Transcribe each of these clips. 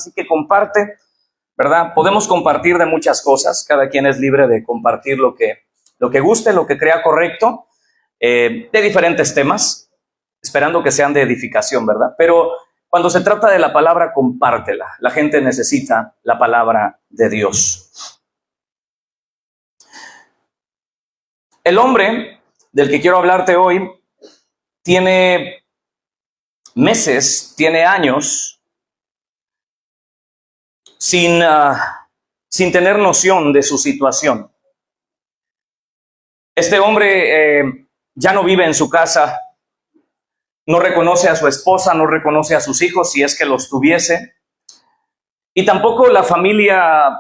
Así que comparte, ¿verdad? Podemos compartir de muchas cosas. Cada quien es libre de compartir lo que guste, lo que crea correcto, de diferentes temas, esperando que sean de edificación, ¿verdad? Pero cuando se trata de la palabra, compártela. La gente necesita la palabra de Dios. El hombre del que quiero hablarte hoy tiene meses, tiene años sin tener noción de su situación. Este hombre ya no vive en su casa, no reconoce a su esposa, no reconoce a sus hijos si es que los tuviese, y tampoco la familia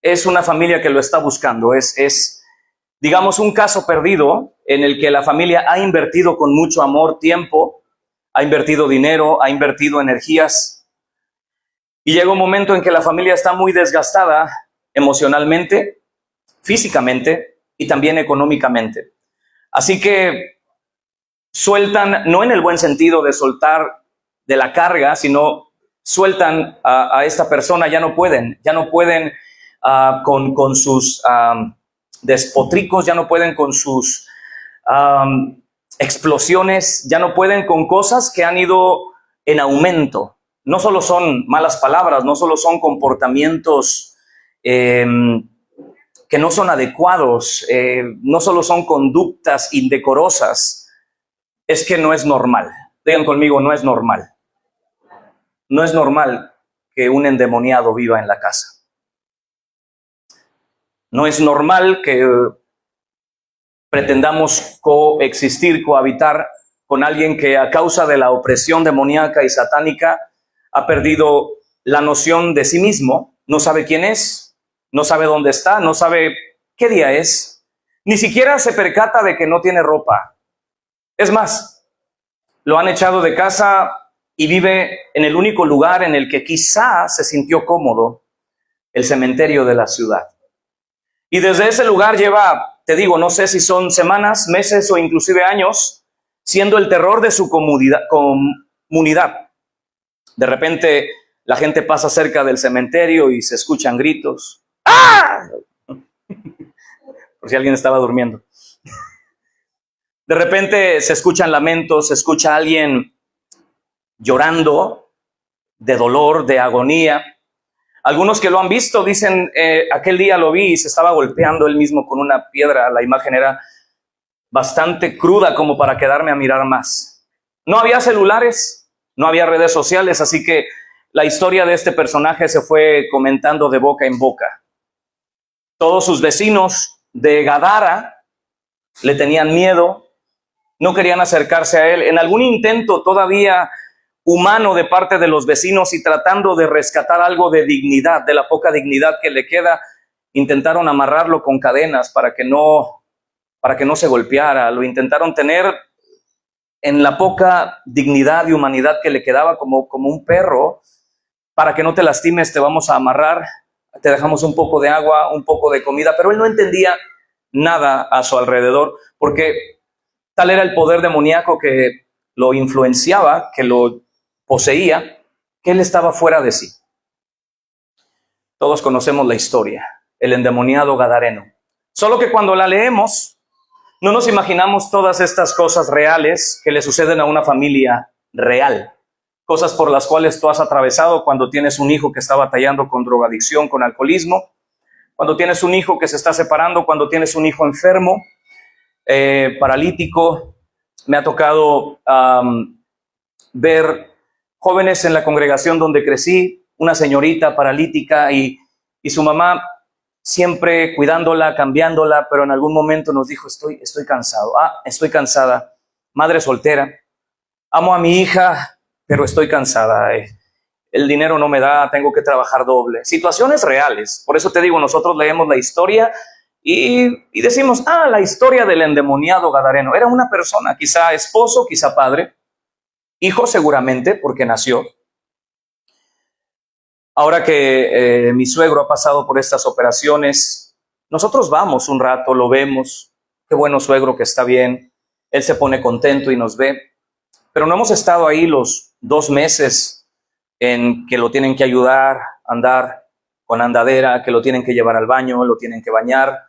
es una familia que lo está buscando. Es, digamos, un caso perdido en el que la familia ha invertido con mucho amor, tiempo, ha invertido dinero, ha invertido energías, y llega un momento en que la familia está muy desgastada emocionalmente, físicamente y también económicamente. Así que sueltan, no en el buen sentido de soltar de la carga, sino sueltan a esta persona. Ya no pueden con sus despotricos, ya no pueden con sus explosiones, ya no pueden con cosas que han ido en aumento. No solo son malas palabras, no solo son comportamientos que no son adecuados, no solo son conductas indecorosas, es que no es normal. Digan conmigo, no es normal. No es normal que un endemoniado viva en la casa. No es normal que pretendamos coexistir, cohabitar con alguien que a causa de la opresión demoníaca y satánica ha perdido la noción de sí mismo, no sabe quién es, no sabe dónde está, no sabe qué día es, ni siquiera se percata de que no tiene ropa. Es más, lo han echado de casa y vive en el único lugar en el que quizá se sintió cómodo, el cementerio de la ciudad. Y desde ese lugar lleva, te digo, no sé si son semanas, meses o inclusive años, siendo el terror de su comunidad. De repente la gente pasa cerca del cementerio y se escuchan gritos. ¡Ah! Por si alguien estaba durmiendo. De repente se escuchan lamentos, se escucha a alguien llorando de dolor, de agonía. Algunos que lo han visto dicen, aquel día lo vi y se estaba golpeando él mismo con una piedra. La imagen era bastante cruda como para quedarme a mirar más. No había celulares, no había redes sociales, así que la historia de este personaje se fue comentando de boca en boca. Todos sus vecinos de Gadara le tenían miedo, no querían acercarse a él. En algún intento todavía humano de parte de los vecinos y tratando de rescatar algo de dignidad, de la poca dignidad que le queda, intentaron amarrarlo con cadenas para que no se golpeara. Lo intentaron tener en la poca dignidad y humanidad que le quedaba como un perro. Para que no te lastimes, te vamos a amarrar, te dejamos un poco de agua, un poco de comida. Pero él no entendía nada a su alrededor, porque tal era el poder demoníaco que lo influenciaba, que lo poseía, que él estaba fuera de sí. Todos conocemos la historia, el endemoniado gadareno. Solo que cuando la leemos, no nos imaginamos todas estas cosas reales que le suceden a una familia real. Cosas por las cuales tú has atravesado cuando tienes un hijo que está batallando con drogadicción, con alcoholismo, cuando tienes un hijo que se está separando, cuando tienes un hijo enfermo, paralítico. Me ha tocado ver jóvenes en la congregación donde crecí, una señorita paralítica y su mamá siempre cuidándola, cambiándola, pero en algún momento nos dijo, estoy cansado. Estoy cansada. Madre soltera. Amo a mi hija, pero estoy cansada. El dinero no me da, tengo que trabajar doble. Situaciones reales. Por eso te digo, nosotros leemos la historia y decimos, la historia del endemoniado gadareno. Era una persona, quizá esposo, quizá padre, hijo seguramente, porque nació. Ahora que mi suegro ha pasado por estas operaciones, nosotros vamos un rato, lo vemos. Qué bueno suegro, que está bien. Él se pone contento y nos ve. Pero no hemos estado ahí los 2 meses en que lo tienen que ayudar a andar con andadera, que lo tienen que llevar al baño, lo tienen que bañar.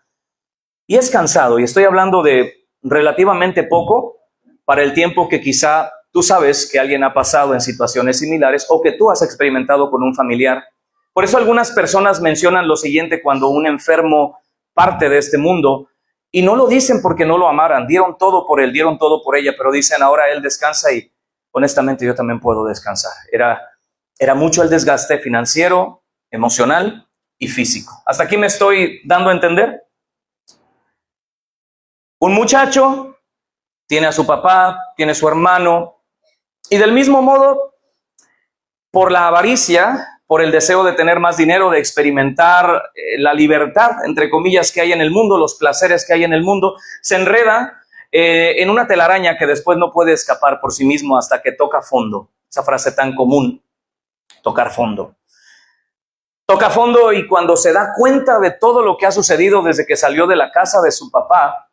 Y es cansado, y estoy hablando de relativamente poco para el tiempo que quizá tú sabes que alguien ha pasado en situaciones similares o que tú has experimentado con un familiar. Por eso algunas personas mencionan lo siguiente cuando un enfermo parte de este mundo, y no lo dicen porque no lo amaran, dieron todo por él, dieron todo por ella, pero dicen ahora él descansa y honestamente yo también puedo descansar. Era mucho el desgaste financiero, emocional y físico. ¿Hasta aquí me estoy dando a entender? Un muchacho tiene a su papá, tiene a su hermano, y del mismo modo, por la avaricia, por el deseo de tener más dinero, de experimentar la libertad, entre comillas, que hay en el mundo, los placeres que hay en el mundo, se enreda en una telaraña que después no puede escapar por sí mismo hasta que toca fondo. Esa frase tan común, tocar fondo. Toca fondo, y cuando se da cuenta de todo lo que ha sucedido desde que salió de la casa de su papá,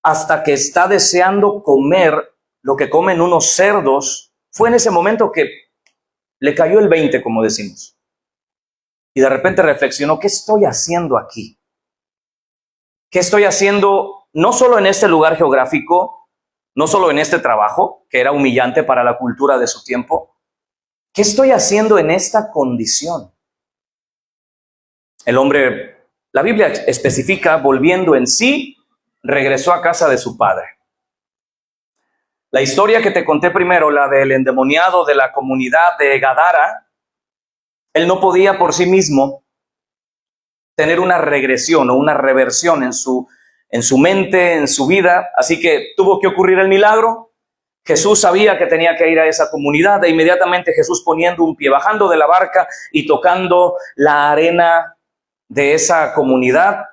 hasta que está deseando comer lo que comen unos cerdos, fue en ese momento que le cayó el 20, como decimos. Y de repente reflexionó, ¿qué estoy haciendo aquí? ¿Qué estoy haciendo no solo en este lugar geográfico, no solo en este trabajo, que era humillante para la cultura de su tiempo? ¿Qué estoy haciendo en esta condición? El hombre, la Biblia especifica, volviendo en sí, regresó a casa de su padre. La historia que te conté primero, la del endemoniado de la comunidad de Gadara, él no podía por sí mismo tener una regresión o una reversión en su mente, en su vida, así que tuvo que ocurrir el milagro. Jesús sabía que tenía que ir a esa comunidad, e inmediatamente Jesús, poniendo un pie, bajando de la barca y tocando la arena de esa comunidad,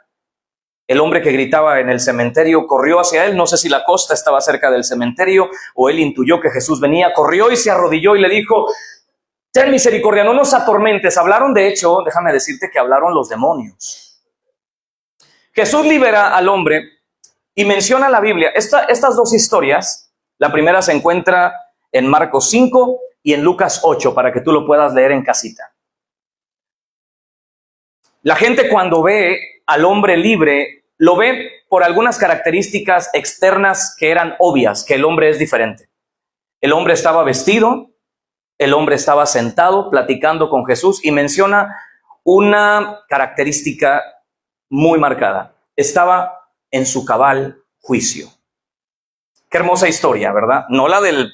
el hombre que gritaba en el cementerio corrió hacia él. No sé si la costa estaba cerca del cementerio o él intuyó que Jesús venía, corrió y se arrodilló y le dijo, ten misericordia, no nos atormentes. Hablaron, de hecho, déjame decirte que hablaron los demonios. Jesús libera al hombre y menciona la Biblia. Estas dos historias, la primera se encuentra en Marcos 5 y en Lucas 8, para que tú lo puedas leer en casita. La gente cuando ve al hombre libre, lo ve por algunas características externas que eran obvias, que el hombre es diferente. El hombre estaba vestido, el hombre estaba sentado platicando con Jesús, y menciona una característica muy marcada. Estaba en su cabal juicio. Qué hermosa historia, ¿verdad? No la del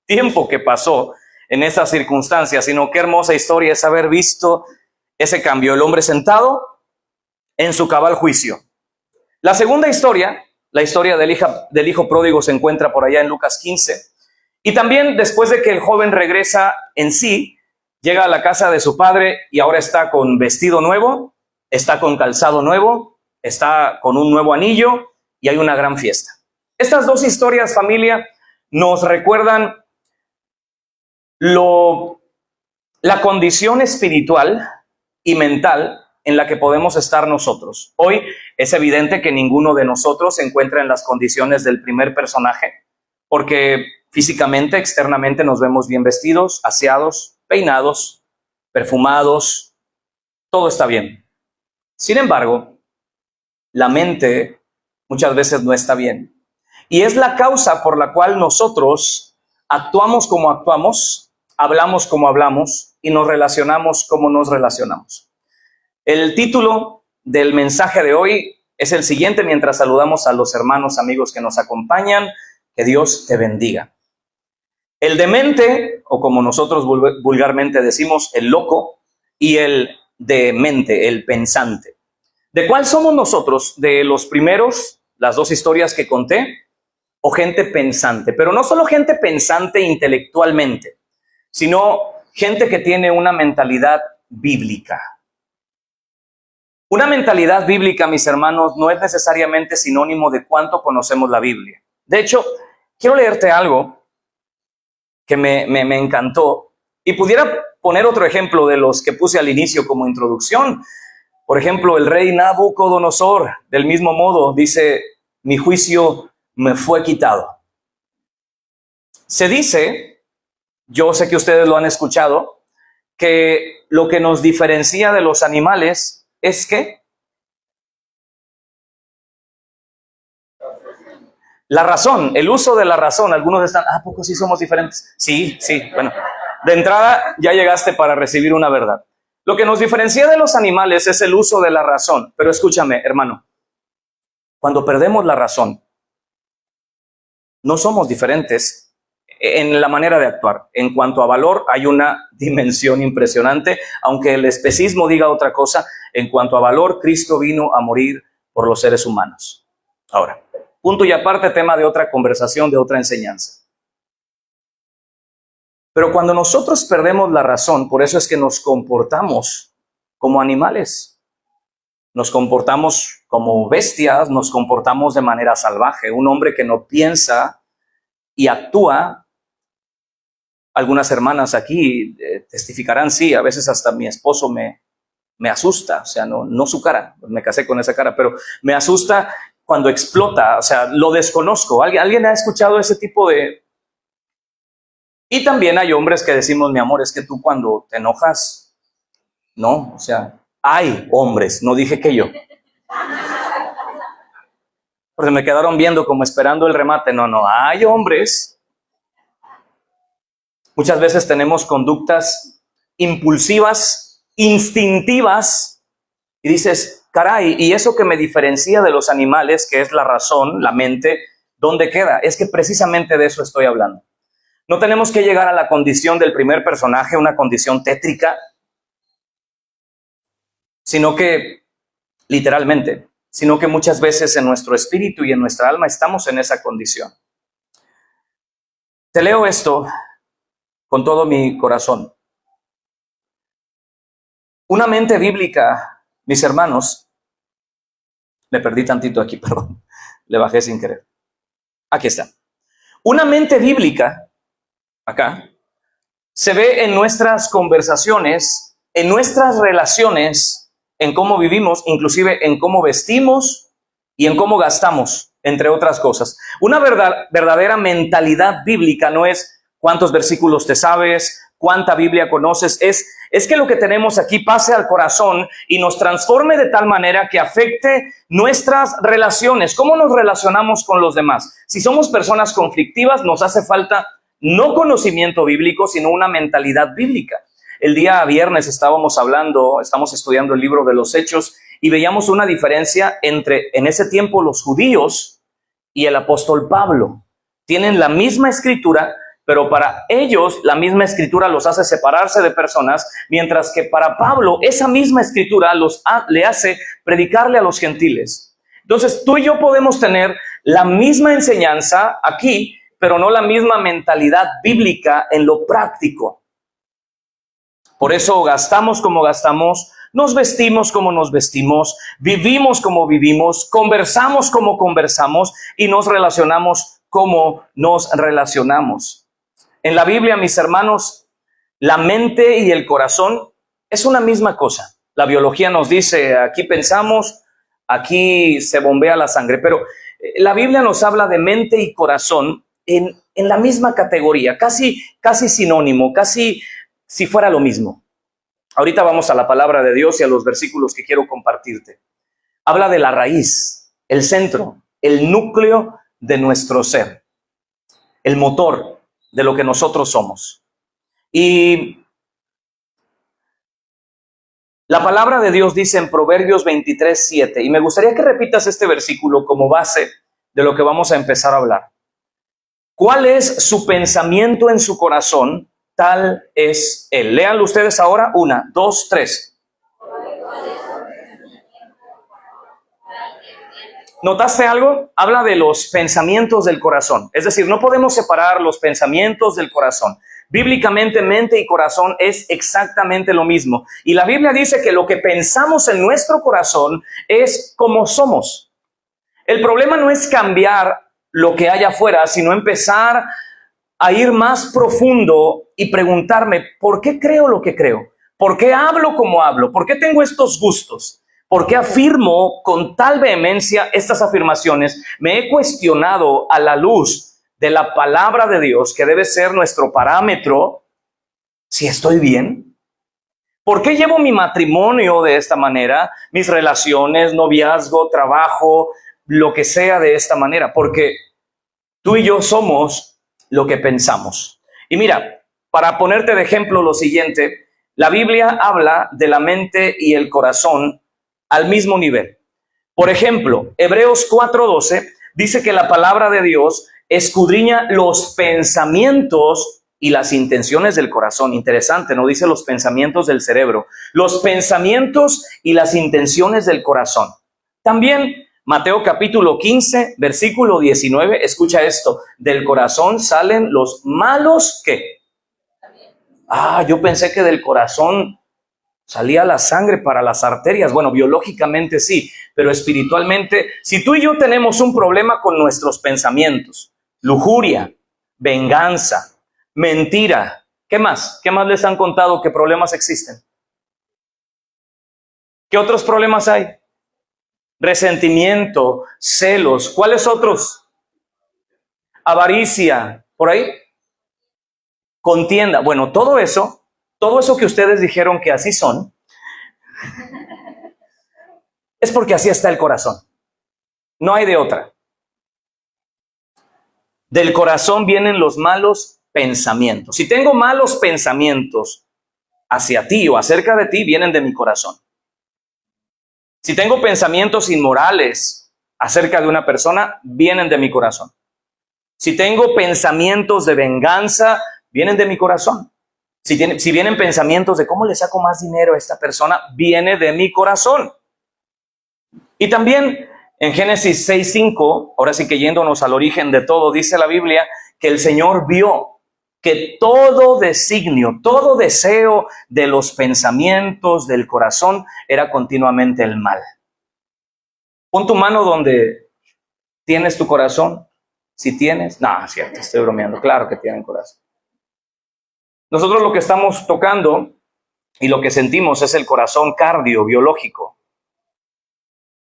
tiempo que pasó en esas circunstancias, sino qué hermosa historia es haber visto ese cambio. El hombre sentado en su cabal juicio. La segunda historia, la historia del hijo pródigo, se encuentra por allá en Lucas 15. Y también después de que el joven regresa en sí, llega a la casa de su padre y ahora está con vestido nuevo, está con calzado nuevo, está con un nuevo anillo y hay una gran fiesta. Estas dos historias, familia, nos recuerdan la condición espiritual y mental en la que podemos estar nosotros. Hoy es evidente que ninguno de nosotros se encuentra en las condiciones del primer personaje, porque físicamente, externamente nos vemos bien vestidos, aseados, peinados, perfumados, todo está bien. Sin embargo, la mente muchas veces no está bien. Y es la causa por la cual nosotros actuamos como actuamos, hablamos como hablamos y nos relacionamos como nos relacionamos. El título del mensaje de hoy es el siguiente, mientras saludamos a los hermanos, amigos que nos acompañan. Que Dios te bendiga. El demente, o como nosotros vulgarmente decimos, el loco, y el demente, el pensante. ¿De cuál somos nosotros? ¿De los primeros, las dos historias que conté, o gente pensante? Pero no solo gente pensante intelectualmente, sino gente que tiene una mentalidad bíblica. Una mentalidad bíblica, mis hermanos, no es necesariamente sinónimo de cuánto conocemos la Biblia. De hecho, quiero leerte algo que me encantó, y pudiera poner otro ejemplo de los que puse al inicio como introducción. Por ejemplo, el rey Nabucodonosor, del mismo modo, dice, mi juicio me fue quitado. Se dice, yo sé que ustedes lo han escuchado, que lo que nos diferencia de los animales es que la razón, el uso de la razón. Algunos están, ¿a poco sí somos diferentes? Sí, bueno, de entrada ya llegaste para recibir una verdad. Lo que nos diferencia de los animales es el uso de la razón. Pero escúchame, hermano, cuando perdemos la razón, no somos diferentes en la manera de actuar. En cuanto a valor, hay una dimensión impresionante, aunque el especismo diga otra cosa. En cuanto a valor, Cristo vino a morir por los seres humanos. Ahora, punto y aparte, tema de otra conversación, de otra enseñanza. Pero cuando nosotros perdemos la razón, por eso es que nos comportamos como animales. Nos comportamos como bestias, nos comportamos de manera salvaje. Un hombre que no piensa y actúa, algunas hermanas aquí testificarán, sí, a veces hasta mi esposo me asusta, o sea, no su cara, me casé con esa cara, pero me asusta cuando explota, o sea, lo desconozco. ¿Alguien ha escuchado ese tipo de...? Y también hay hombres que decimos, mi amor, es que tú cuando te enojas, no, o sea, hay hombres, no dije que yo. Porque me quedaron viendo como esperando el remate. No, hay hombres. Muchas veces tenemos conductas impulsivas, instintivas, y dices, caray, y eso que me diferencia de los animales, que es la razón, la mente, ¿dónde queda? Es que precisamente de eso estoy hablando. No tenemos que llegar a la condición del primer personaje, una condición tétrica, sino que, literalmente, sino que muchas veces en nuestro espíritu y en nuestra alma estamos en esa condición. Te leo esto con todo mi corazón. Una mente bíblica, mis hermanos, le perdí tantito aquí, perdón, le bajé sin querer. Aquí está. Una mente bíblica, acá, se ve en nuestras conversaciones, en nuestras relaciones, en cómo vivimos, inclusive en cómo vestimos y en cómo gastamos, entre otras cosas. Una verdadera mentalidad bíblica no es cuántos versículos te sabes, cuánta Biblia conoces, es que lo que tenemos aquí pase al corazón y nos transforme de tal manera que afecte nuestras relaciones. ¿Cómo nos relacionamos con los demás? Si somos personas conflictivas, nos hace falta no conocimiento bíblico, sino una mentalidad bíblica. El día viernes estamos estudiando el libro de los Hechos y veíamos una diferencia entre, en ese tiempo, los judíos y el apóstol Pablo. Tienen la misma escritura, pero para ellos la misma escritura los hace separarse de personas, mientras que para Pablo esa misma escritura le hace predicarle a los gentiles. Entonces tú y yo podemos tener la misma enseñanza aquí, pero no la misma mentalidad bíblica en lo práctico. Por eso gastamos como gastamos, nos vestimos como nos vestimos, vivimos como vivimos, conversamos como conversamos y nos relacionamos como nos relacionamos. En la Biblia, mis hermanos, la mente y el corazón es una misma cosa. La biología nos dice, aquí pensamos, aquí se bombea la sangre, pero la Biblia nos habla de mente y corazón en la misma categoría, casi sinónimo, casi si fuera lo mismo. Ahorita vamos a la palabra de Dios y a los versículos que quiero compartirte. Habla de la raíz, el centro, el núcleo de nuestro ser, el motor de lo que nosotros somos. Y la palabra de Dios dice en Proverbios 23:7, y me gustaría que repitas este versículo como base de lo que vamos a empezar a hablar. ¿Cuál es su pensamiento en su corazón? Tal es él. Léanlo ustedes ahora. 1, 2, 3. ¿Notaste algo? Habla de los pensamientos del corazón. Es decir, no podemos separar los pensamientos del corazón. Bíblicamente, mente y corazón es exactamente lo mismo. Y la Biblia dice que lo que pensamos en nuestro corazón es como somos. El problema no es cambiar lo que hay afuera, sino empezar a ir más profundo y preguntarme, ¿por qué creo lo que creo? ¿Por qué hablo como hablo? ¿Por qué tengo estos gustos? ¿Por qué afirmo con tal vehemencia estas afirmaciones? Me he cuestionado a la luz de la palabra de Dios, que debe ser nuestro parámetro, si estoy bien. ¿Por qué llevo mi matrimonio de esta manera? Mis relaciones, noviazgo, trabajo, lo que sea de esta manera. Porque tú y yo somos lo que pensamos. Y mira, para ponerte de ejemplo lo siguiente, la Biblia habla de la mente y el corazón al mismo nivel. Por ejemplo, Hebreos 4:12 dice que la palabra de Dios escudriña los pensamientos y las intenciones del corazón. Interesante, no dice los pensamientos del cerebro, los pensamientos y las intenciones del corazón. También Mateo capítulo 15, versículo 19, escucha esto, del corazón salen los malos, ¿qué? Yo pensé que del corazón salía la sangre para las arterias. Bueno, biológicamente sí, pero espiritualmente, si tú y yo tenemos un problema con nuestros pensamientos, lujuria, venganza, mentira, ¿qué más? ¿Qué más les han contado que problemas existen? ¿Qué otros problemas hay? Resentimiento, celos, ¿cuáles otros? Avaricia, ¿por ahí? Contienda. Bueno, todo eso que ustedes dijeron que así son, es porque así está el corazón. No hay de otra. Del corazón vienen los malos pensamientos. Si tengo malos pensamientos hacia ti o acerca de ti, vienen de mi corazón. Si tengo pensamientos inmorales acerca de una persona, vienen de mi corazón. Si tengo pensamientos de venganza, vienen de mi corazón. Si vienen pensamientos de cómo le saco más dinero a esta persona, viene de mi corazón. Y también en Génesis 6:5, ahora sí que yéndonos al origen de todo, dice la Biblia que el Señor vio que todo designio, todo deseo de los pensamientos del corazón era continuamente el mal. Pon tu mano donde tienes tu corazón. Si tienes, no, es cierto, estoy bromeando, claro que tienen corazón. Nosotros lo que estamos tocando y lo que sentimos es el corazón cardio, biológico.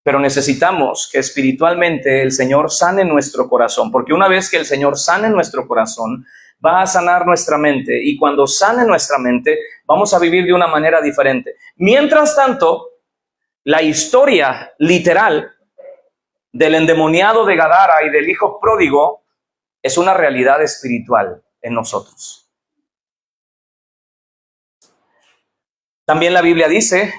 Pero necesitamos que espiritualmente el Señor sane nuestro corazón, porque una vez que el Señor sane nuestro corazón, va a sanar nuestra mente, y cuando sane nuestra mente, vamos a vivir de una manera diferente. Mientras tanto, la historia literal del endemoniado de Gadara y del hijo pródigo es una realidad espiritual en nosotros. También la Biblia dice,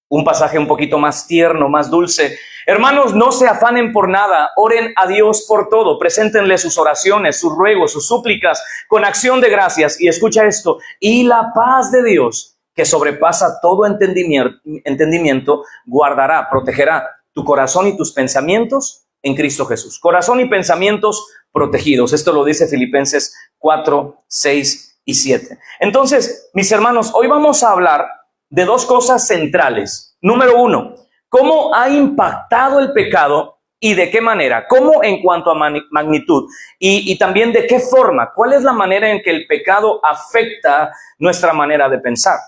un pasaje un poquito más tierno, más dulce: hermanos, no se afanen por nada, oren a Dios por todo, preséntenle sus oraciones, sus ruegos, sus súplicas con acción de gracias. Y escucha esto: y la paz de Dios, que sobrepasa todo entendimiento, guardará, protegerá tu corazón y tus pensamientos en Cristo Jesús. Corazón y pensamientos protegidos. Esto lo dice Filipenses 4, 6 y 7. Entonces, mis hermanos, hoy vamos a hablar de dos cosas centrales. Número uno, ¿cómo ha impactado el pecado y de qué manera? ¿Cómo en cuanto a magnitud? Y también de qué forma. ¿Cuál es la manera en que el pecado afecta nuestra manera de pensar?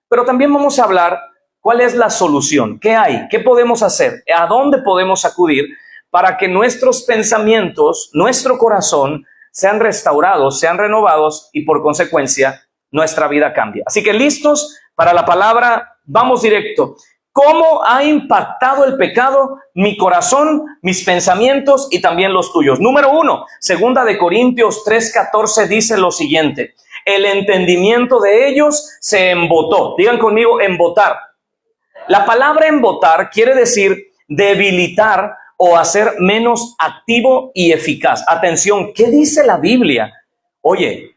Pero también vamos a hablar cuál es la solución. ¿Qué hay? ¿Qué podemos hacer? ¿A dónde podemos acudir para que nuestros pensamientos, nuestro corazón, sean restaurados, sean renovados y por consecuencia nuestra vida cambie? Así que listos para la palabra, vamos directo. ¿Cómo ha impactado el pecado mi corazón, mis pensamientos y también los tuyos? Número uno, 2 Corintios 3:14 dice lo siguiente: el entendimiento de ellos se embotó. Digan conmigo, embotar. La palabra embotar quiere decir debilitar o hacer menos activo y eficaz. Atención, ¿qué dice la Biblia? Oye,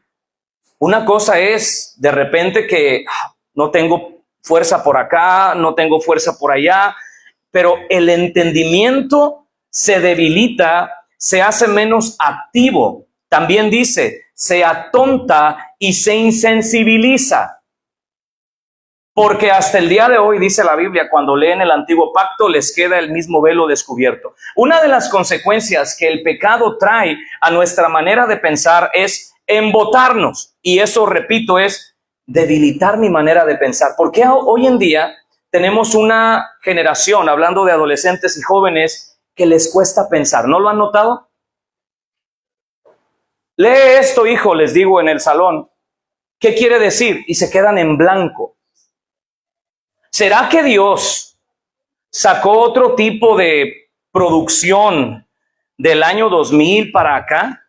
una cosa es de repente que no tengo fuerza por acá, no tengo fuerza por allá, pero el entendimiento se debilita, se hace menos activo. También dice, se atonta y se insensibiliza. Porque hasta el día de hoy, dice la Biblia, cuando leen el antiguo pacto, les queda el mismo velo descubierto. Una de las consecuencias que el pecado trae a nuestra manera de pensar es embotarnos. Y eso, repito, es debilitar mi manera de pensar. Porque hoy en día tenemos una generación, hablando de adolescentes y jóvenes, que les cuesta pensar. ¿No lo han notado? Lee esto, hijo, les digo en el salón. ¿Qué quiere decir? Y se quedan en blanco. ¿Será que Dios sacó otro tipo de producción del año 2000 para acá?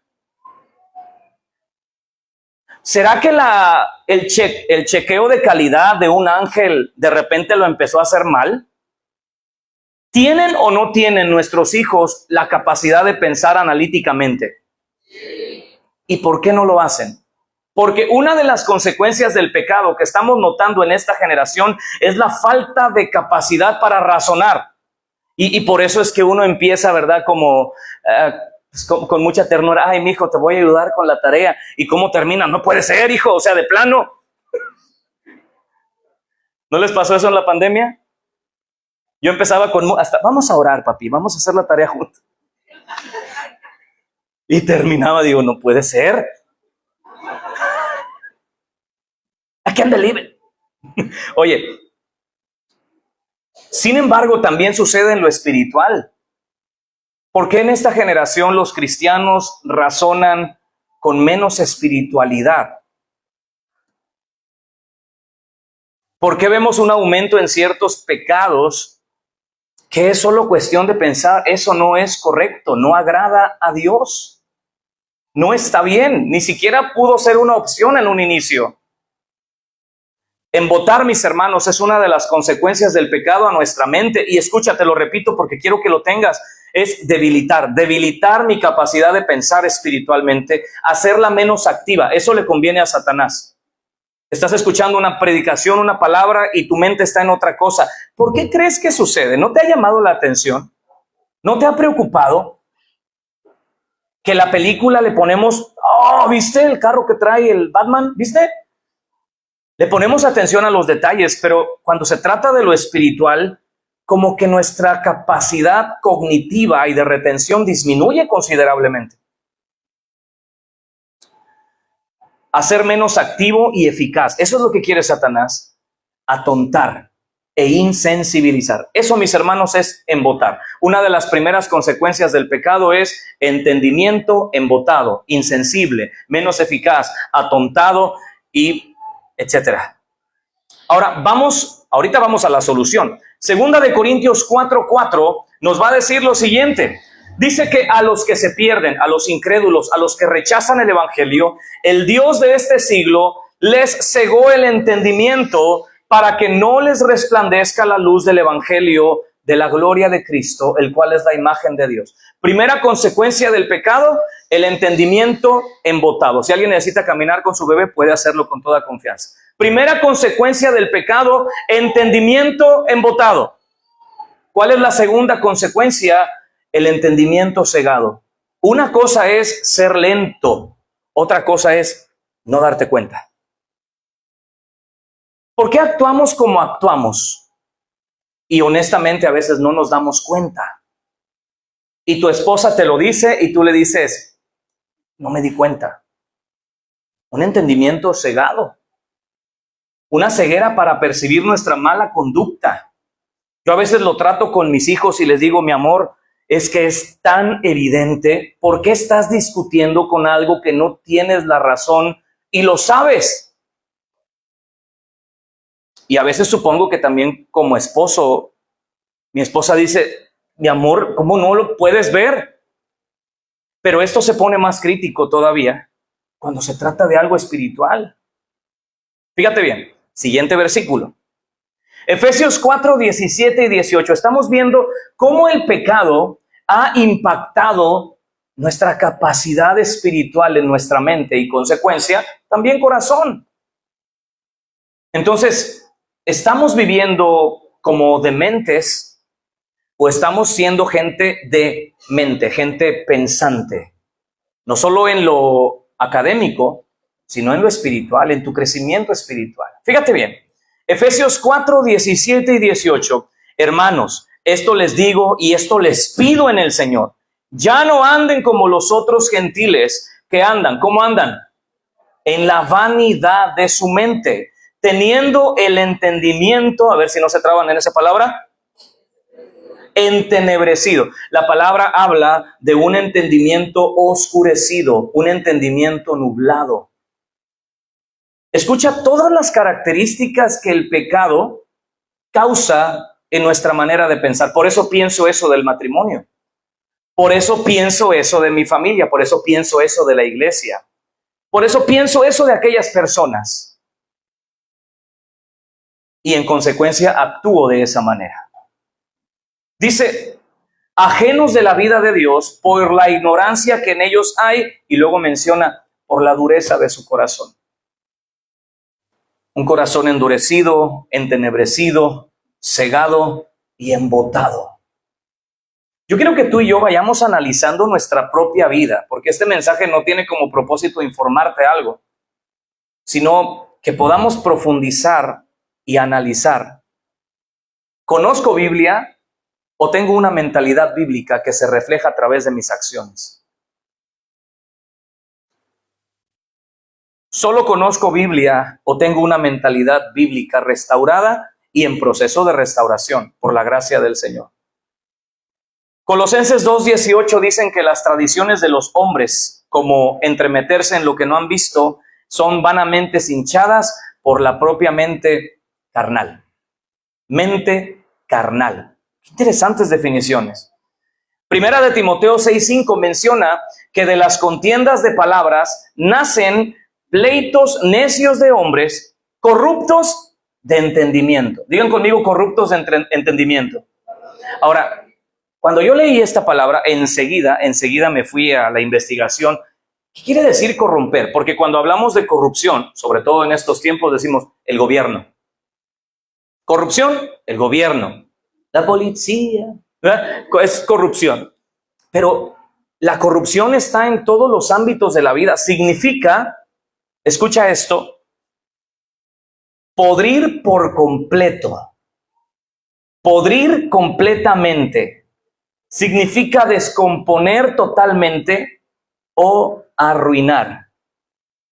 ¿Será que el chequeo de calidad de un ángel de repente lo empezó a hacer mal? ¿Tienen o no tienen nuestros hijos la capacidad de pensar analíticamente? ¿Y por qué no lo hacen? Porque una de las consecuencias del pecado que estamos notando en esta generación es la falta de capacidad para razonar. Y por eso es que uno empieza, ¿verdad? Como con mucha ternura. Ay, mijo, te voy a ayudar con la tarea. ¿Y cómo termina? No puede ser, hijo. O sea, de plano. ¿No les pasó eso en la pandemia? Yo empezaba hasta vamos a orar, papi. Vamos a hacer la tarea juntos. Y terminaba, digo, no puede ser. I can't believe it. Oye, sin embargo, también sucede en lo espiritual. ¿Por qué en esta generación los cristianos razonan con menos espiritualidad? ¿Por qué vemos un aumento en ciertos pecados que es solo cuestión de pensar, eso no es correcto, no agrada a Dios, no está bien, ni siquiera pudo ser una opción en un inicio? Embotar, mis hermanos, es una de las consecuencias del pecado a nuestra mente. Y escúchate, lo repito porque quiero que lo tengas. Es debilitar mi capacidad de pensar espiritualmente, hacerla menos activa. Eso le conviene a Satanás. Estás escuchando una predicación, una palabra y tu mente está en otra cosa. ¿Por qué crees que sucede? ¿No te ha llamado la atención? ¿No te ha preocupado que la película le ponemos, oh, ¿viste el carro que trae el Batman? ¿Viste? Le ponemos atención a los detalles, pero cuando se trata de lo espiritual, como que nuestra capacidad cognitiva y de retención disminuye considerablemente. Hacer menos activo y eficaz. Eso es lo que quiere Satanás. Atontar e insensibilizar. Eso, mis hermanos, es embotar. Una de las primeras consecuencias del pecado es entendimiento embotado, insensible, menos eficaz, atontado y etcétera. Ahorita vamos a la solución. Segunda de Corintios 4:4 nos va a decir lo siguiente. Dice que a los que se pierden, a los incrédulos, a los que rechazan el evangelio, el Dios de este siglo les cegó el entendimiento para que no les resplandezca la luz del evangelio de la gloria de Cristo, el cual es la imagen de Dios. Primera consecuencia del pecado, el entendimiento embotado. Si alguien necesita caminar con su bebé, puede hacerlo con toda confianza. Primera consecuencia del pecado, entendimiento embotado. ¿Cuál es la segunda consecuencia? El entendimiento cegado. Una cosa es ser lento, otra cosa es no darte cuenta. ¿Por qué actuamos como actuamos? Y honestamente a veces no nos damos cuenta. Y tu esposa te lo dice y tú le dices, no me di cuenta. Un entendimiento cegado. Una ceguera para percibir nuestra mala conducta. Yo a veces lo trato con mis hijos y les digo, mi amor, es que es tan evidente. ¿Por qué estás discutiendo con algo que no tienes la razón y lo sabes? Y a veces supongo que también como esposo, mi esposa dice, mi amor, ¿cómo no lo puedes ver? Pero esto se pone más crítico todavía cuando se trata de algo espiritual. Fíjate bien, siguiente versículo. Efesios 4, 17 y 18. Estamos viendo cómo el pecado ha impactado nuestra capacidad espiritual en nuestra mente y consecuencia, también corazón. Entonces, ¿estamos viviendo como dementes o estamos siendo gente de mente, gente pensante? No solo en lo académico, sino en lo espiritual, en tu crecimiento espiritual. Fíjate bien. Efesios 4, 17 y 18. Hermanos, esto les digo y esto les pido en el Señor. Ya no anden como los otros gentiles que andan. ¿Cómo andan? En la vanidad de su mente, teniendo el entendimiento, a ver si no se traban en esa palabra, entenebrecido. La palabra habla de un entendimiento oscurecido, un entendimiento nublado. Escucha todas las características que el pecado causa en nuestra manera de pensar. Por eso pienso eso del matrimonio. Por eso pienso eso de mi familia. Por eso pienso eso de la iglesia. Por eso pienso eso de aquellas personas. Y en consecuencia actúo de esa manera. Dice, ajenos de la vida de Dios por la ignorancia que en ellos hay, y luego menciona por la dureza de su corazón. Un corazón endurecido, entenebrecido, cegado y embotado. Yo quiero que tú y yo vayamos analizando nuestra propia vida, porque este mensaje no tiene como propósito informarte algo, sino que podamos profundizar y analizar. ¿Conozco Biblia o tengo una mentalidad bíblica que se refleja a través de mis acciones? ¿Solo conozco Biblia o tengo una mentalidad bíblica restaurada y en proceso de restauración por la gracia del Señor? Colosenses 2:18 dicen que las tradiciones de los hombres, como entremeterse en lo que no han visto, son vanamente hinchadas por la propia mente carnal. Mente carnal. Qué interesantes definiciones. Primera de Timoteo 6:5 menciona que de las contiendas de palabras nacen pleitos necios de hombres, corruptos de entendimiento. Digan conmigo, corruptos de entendimiento. Ahora, cuando yo leí esta palabra, enseguida me fui a la investigación. ¿Qué quiere decir corromper? Porque cuando hablamos de corrupción, sobre todo en estos tiempos, decimos el gobierno. Corrupción, el gobierno. La policía, ¿verdad? Es corrupción. Pero la corrupción está en todos los ámbitos de la vida. Significa, escucha esto, podrir por completo. Podrir completamente. Significa descomponer totalmente o arruinar.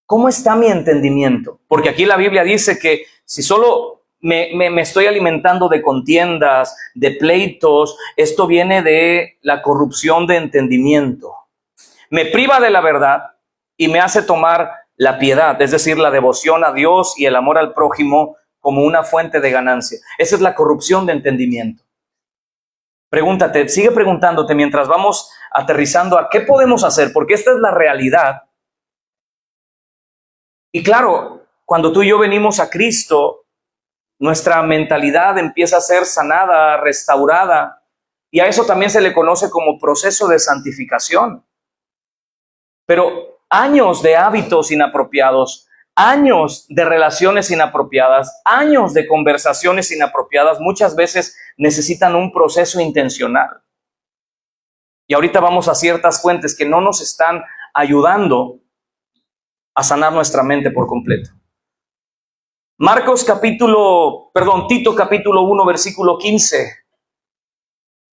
¿Cómo está mi entendimiento? Porque aquí la Biblia dice que si solo me estoy alimentando de contiendas, de pleitos, esto viene de la corrupción de entendimiento. Me priva de la verdad y me hace tomar la piedad, es decir, la devoción a Dios y el amor al prójimo como una fuente de ganancia. Esa es la corrupción de entendimiento. Pregúntate, sigue preguntándote mientras vamos aterrizando a qué podemos hacer, porque esta es la realidad. Y claro, cuando tú y yo venimos a Cristo, nuestra mentalidad empieza a ser sanada, restaurada, y a eso también se le conoce como proceso de santificación. Pero años de hábitos inapropiados, años de relaciones inapropiadas, años de conversaciones inapropiadas, muchas veces necesitan un proceso intencional. Y ahorita vamos a ciertas fuentes que no nos están ayudando a sanar nuestra mente por completo. Tito capítulo 1, versículo 15.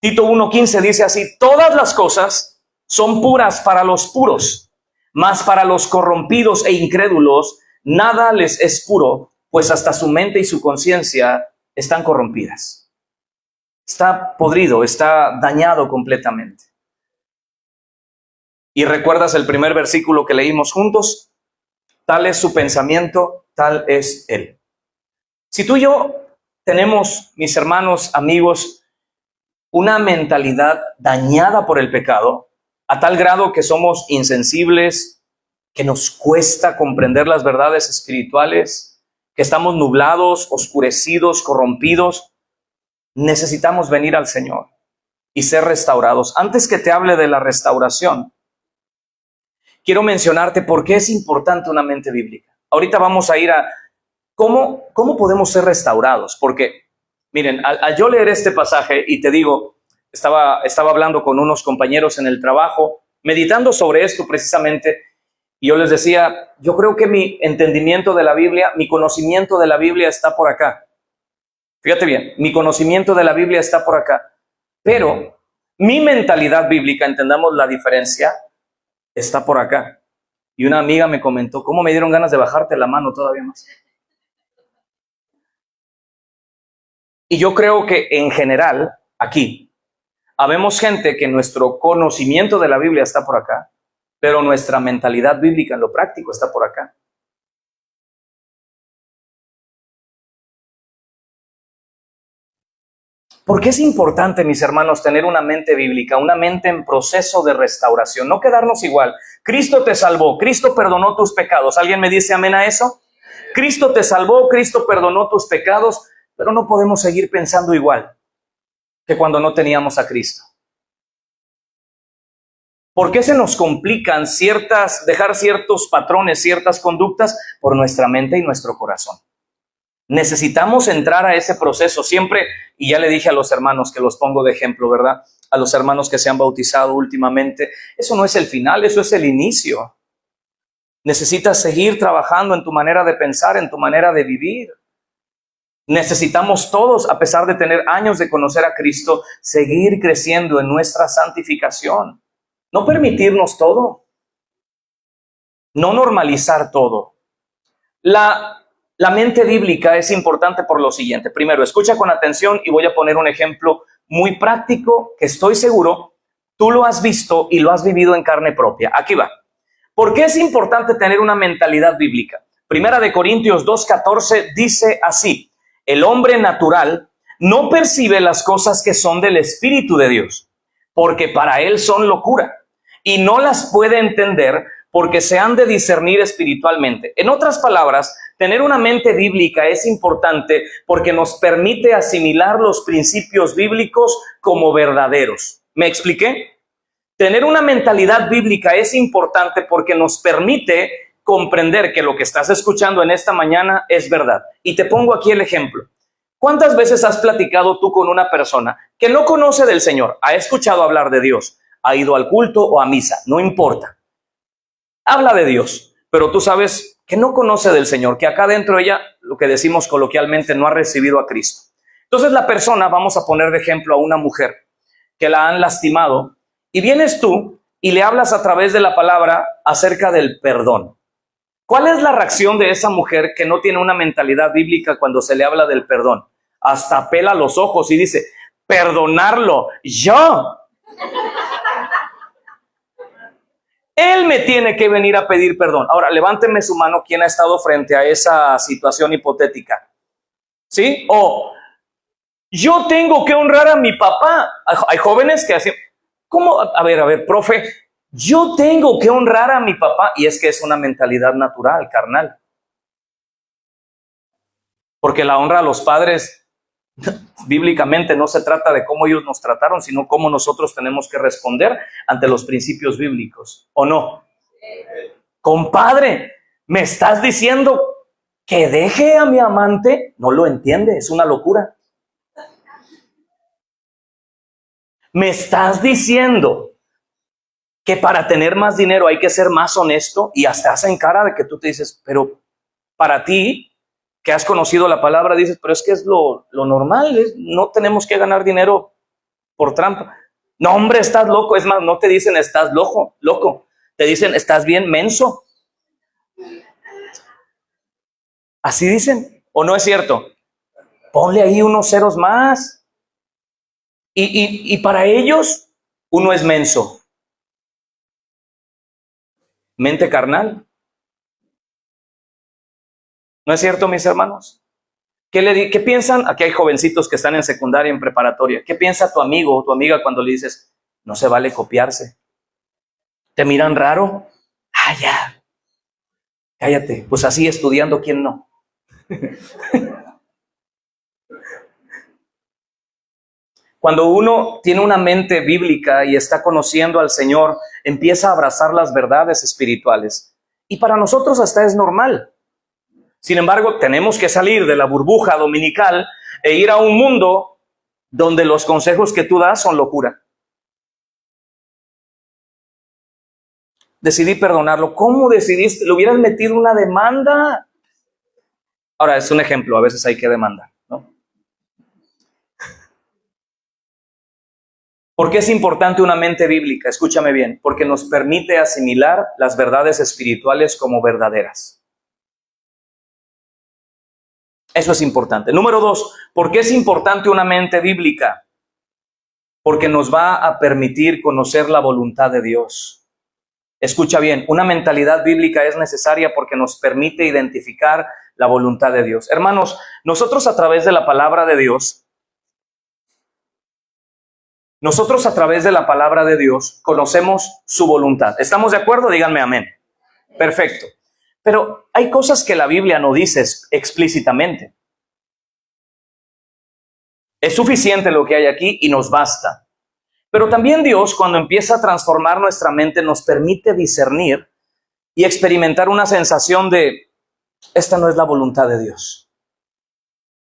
Tito 1:15 dice así: todas las cosas son puras para los puros, mas para los corrompidos e incrédulos nada les es puro, pues hasta su mente y su conciencia están corrompidas. Está podrido, está dañado completamente. ¿Y recuerdas el primer versículo que leímos juntos? Tal es su pensamiento, tal es él. Si tú y yo tenemos, mis hermanos, amigos, una mentalidad dañada por el pecado, a tal grado que somos insensibles, que nos cuesta comprender las verdades espirituales, que estamos nublados, oscurecidos, corrompidos, necesitamos venir al Señor y ser restaurados. Antes que te hable de la restauración, quiero mencionarte por qué es importante una mente bíblica. Ahorita vamos a ir a cómo podemos ser restaurados, porque miren, al yo leer este pasaje, y te digo, estaba hablando con unos compañeros en el trabajo, meditando sobre esto precisamente, y yo les decía, yo creo que mi entendimiento de la Biblia, mi conocimiento de la Biblia está por acá. Fíjate bien, mi conocimiento de la Biblia está por acá, pero mi mentalidad bíblica, entendamos la diferencia, está por acá. Y una amiga me comentó, ¿cómo me dieron ganas de bajarte la mano todavía más? Y yo creo que en general, aquí, habemos gente que nuestro conocimiento de la Biblia está por acá, pero nuestra mentalidad bíblica en lo práctico está por acá. ¿Por qué es importante, mis hermanos, tener una mente bíblica, una mente en proceso de restauración? No quedarnos igual. Cristo te salvó, Cristo perdonó tus pecados. ¿Alguien me dice amén a eso? Cristo te salvó, Cristo perdonó tus pecados, pero no podemos seguir pensando igual que cuando no teníamos a Cristo. ¿Por qué se nos complican dejar ciertos patrones, ciertas conductas por nuestra mente y nuestro corazón? Necesitamos entrar a ese proceso siempre, y ya le dije a los hermanos que los pongo de ejemplo, ¿verdad? A los hermanos que se han bautizado últimamente, eso no es el final, eso es el inicio. Necesitas seguir trabajando en tu manera de pensar, en tu manera de vivir. Necesitamos todos, a pesar de tener años de conocer a Cristo, seguir creciendo en nuestra santificación. No permitirnos todo. No normalizar todo. La mente bíblica es importante por lo siguiente. Primero, escucha con atención y voy a poner un ejemplo muy práctico que estoy seguro tú lo has visto y lo has vivido en carne propia. Aquí va. ¿Por qué es importante tener una mentalidad bíblica? Primera de Corintios 2:14 dice así: el hombre natural no percibe las cosas que son del Espíritu de Dios, porque para él son locura, y no las puede entender porque se han de discernir espiritualmente. En otras palabras, tener una mente bíblica es importante porque nos permite asimilar los principios bíblicos como verdaderos. ¿Me expliqué? Tener una mentalidad bíblica es importante porque nos permite comprender que lo que estás escuchando en esta mañana es verdad. Y te pongo aquí el ejemplo. ¿Cuántas veces has platicado tú con una persona que no conoce del Señor? Ha escuchado hablar de Dios, ha ido al culto o a misa, no importa. Habla de Dios, pero tú sabes que no conoce del Señor, que acá dentro ella, lo que decimos coloquialmente, no ha recibido a Cristo. Entonces la persona, vamos a poner de ejemplo a una mujer que la han lastimado, y vienes tú y le hablas a través de la palabra acerca del perdón. ¿Cuál es la reacción de esa mujer que no tiene una mentalidad bíblica cuando se le habla del perdón? Hasta pela los ojos y dice, perdonarlo, yo. Él me tiene que venir a pedir perdón. Ahora, levánteme su mano quien ha estado frente a esa situación hipotética. ¿Sí? O yo tengo que honrar a mi papá. Hay jóvenes que hacen, ¿cómo? A ver, profe, yo tengo que honrar a mi papá. Y es que es una mentalidad natural, carnal. Porque la honra a los padres, bíblicamente no se trata de cómo ellos nos trataron, sino cómo nosotros tenemos que responder ante los principios bíblicos, ¿o no? Compadre, ¿me estás diciendo que deje a mi amante? No lo entiende, es una locura. ¿Me estás diciendo que para tener más dinero hay que ser más honesto? Y hasta hacen cara de que tú te dices, pero para ti, que has conocido la palabra, dices, pero es que es lo normal, no tenemos que ganar dinero por trampa. No, hombre, estás loco. Es más, no te dicen estás loco, te dicen estás bien menso. Así dicen, ¿o no es cierto? Ponle ahí unos ceros más. Y para ellos, uno es menso. Mente carnal. ¿No es cierto, mis hermanos? ¿Qué piensan? Aquí hay jovencitos que están en secundaria, en preparatoria. ¿Qué piensa tu amigo o tu amiga cuando le dices, no se vale copiarse? ¿Te miran raro? Ah, ya. Cállate. Pues así estudiando, ¿quién no? Cuando uno tiene una mente bíblica y está conociendo al Señor, empieza a abrazar las verdades espirituales. Y para nosotros hasta es normal. Sin embargo, tenemos que salir de la burbuja dominical e ir a un mundo donde los consejos que tú das son locura. Decidí perdonarlo. ¿Cómo decidiste? ¿Le hubieras metido una demanda? Ahora, es un ejemplo. A veces hay que demandar, ¿no? ¿Por qué es importante una mente bíblica? Escúchame bien. Porque nos permite asimilar las verdades espirituales como verdaderas. Eso es importante. Número 2, ¿por qué es importante una mente bíblica? Porque nos va a permitir conocer la voluntad de Dios. Escucha bien, una mentalidad bíblica es necesaria porque nos permite identificar la voluntad de Dios. Hermanos, nosotros a través de la palabra de Dios Nosotros a través de la palabra de Dios conocemos su voluntad. ¿Estamos de acuerdo? Díganme amén. Perfecto. Pero hay cosas que la Biblia no dice explícitamente. Es suficiente lo que hay aquí y nos basta. Pero también Dios, cuando empieza a transformar nuestra mente, nos permite discernir y experimentar una sensación de, esta no es la voluntad de Dios.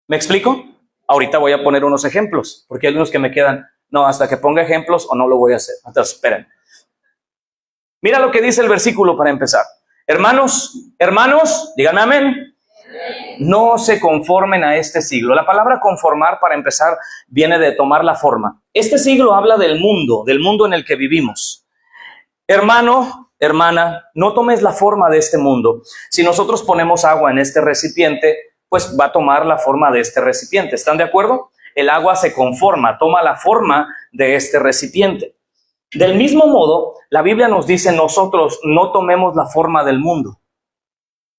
¿Me explico? Ahorita voy a poner unos ejemplos, porque hay unos que me quedan, no, hasta que ponga ejemplos o no lo voy a hacer. Entonces, esperen. Mira lo que dice el versículo para empezar. Hermanos, díganme amén. No se conformen a este siglo. La palabra conformar, para empezar, viene de tomar la forma. Este siglo habla del mundo en el que vivimos. Hermano, hermana, no tomes la forma de este mundo. Si nosotros ponemos agua en este recipiente, pues va a tomar la forma de este recipiente. ¿Están de acuerdo? El agua se conforma, toma la forma de este recipiente. Del mismo modo, la Biblia nos dice, nosotros no tomemos la forma del mundo.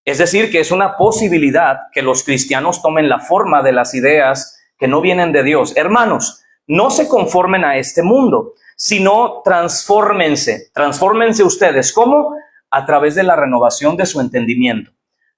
Es decir, que es una posibilidad que los cristianos tomen la forma de las ideas que no vienen de Dios. Hermanos, no se conformen a este mundo, sino transfórmense. Transfórmense ustedes. ¿Cómo? A través de la renovación de su entendimiento.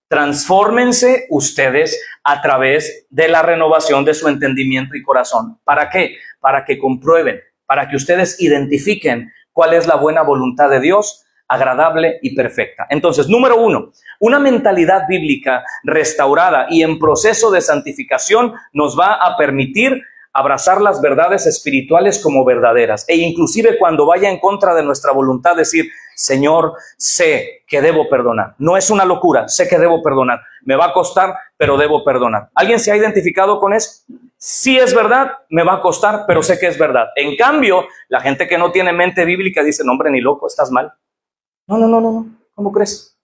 Transfórmense ustedes a través de la renovación de su entendimiento y corazón. ¿Para qué? Para que comprueben, para que ustedes identifiquen cuál es la buena voluntad de Dios, agradable y perfecta. Entonces, número 1, una mentalidad bíblica restaurada y en proceso de santificación nos va a permitir abrazar las verdades espirituales como verdaderas e inclusive cuando vaya en contra de nuestra voluntad decir, Señor, sé que debo perdonar. No es una locura, sé que debo perdonar. Me va a costar, pero debo perdonar. ¿Alguien se ha identificado con eso? Sí es verdad, me va a costar, pero sé que es verdad. En cambio, la gente que no tiene mente bíblica dice, no hombre, ni loco, estás mal. No, ¿cómo crees?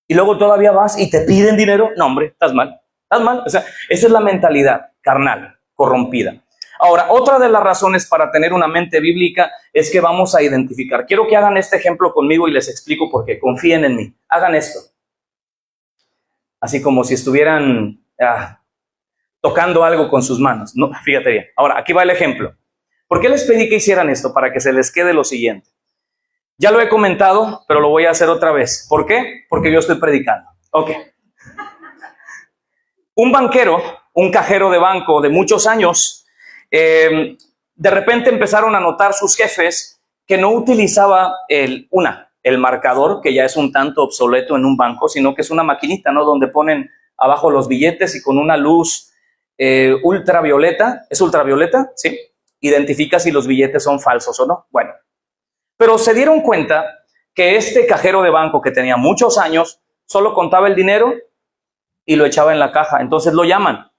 Y luego todavía vas y te piden dinero. No, hombre, estás mal. O sea, esa es la mentalidad carnal, corrompida. Ahora, otra de las razones para tener una mente bíblica es que vamos a identificar. Quiero que hagan este ejemplo conmigo y les explico por qué. Confíen en mí. Hagan esto. Así como si estuvieran tocando algo con sus manos. No, fíjate bien. Ahora, aquí va el ejemplo. ¿Por qué les pedí que hicieran esto? Para que se les quede lo siguiente. Ya lo he comentado, pero lo voy a hacer otra vez. ¿Por qué? Porque yo estoy predicando. Ok. Un banquero, un cajero de banco de muchos años, de repente empezaron a notar sus jefes que no utilizaba el marcador, que ya es un tanto obsoleto en un banco, sino que es una maquinita, ¿no? Donde ponen abajo los billetes y con una luz ultravioleta, ¿es ultravioleta? Sí. Identifica si los billetes son falsos o no. Bueno. Pero se dieron cuenta que este cajero de banco que tenía muchos años solo contaba el dinero y lo echaba en la caja. Entonces lo llaman.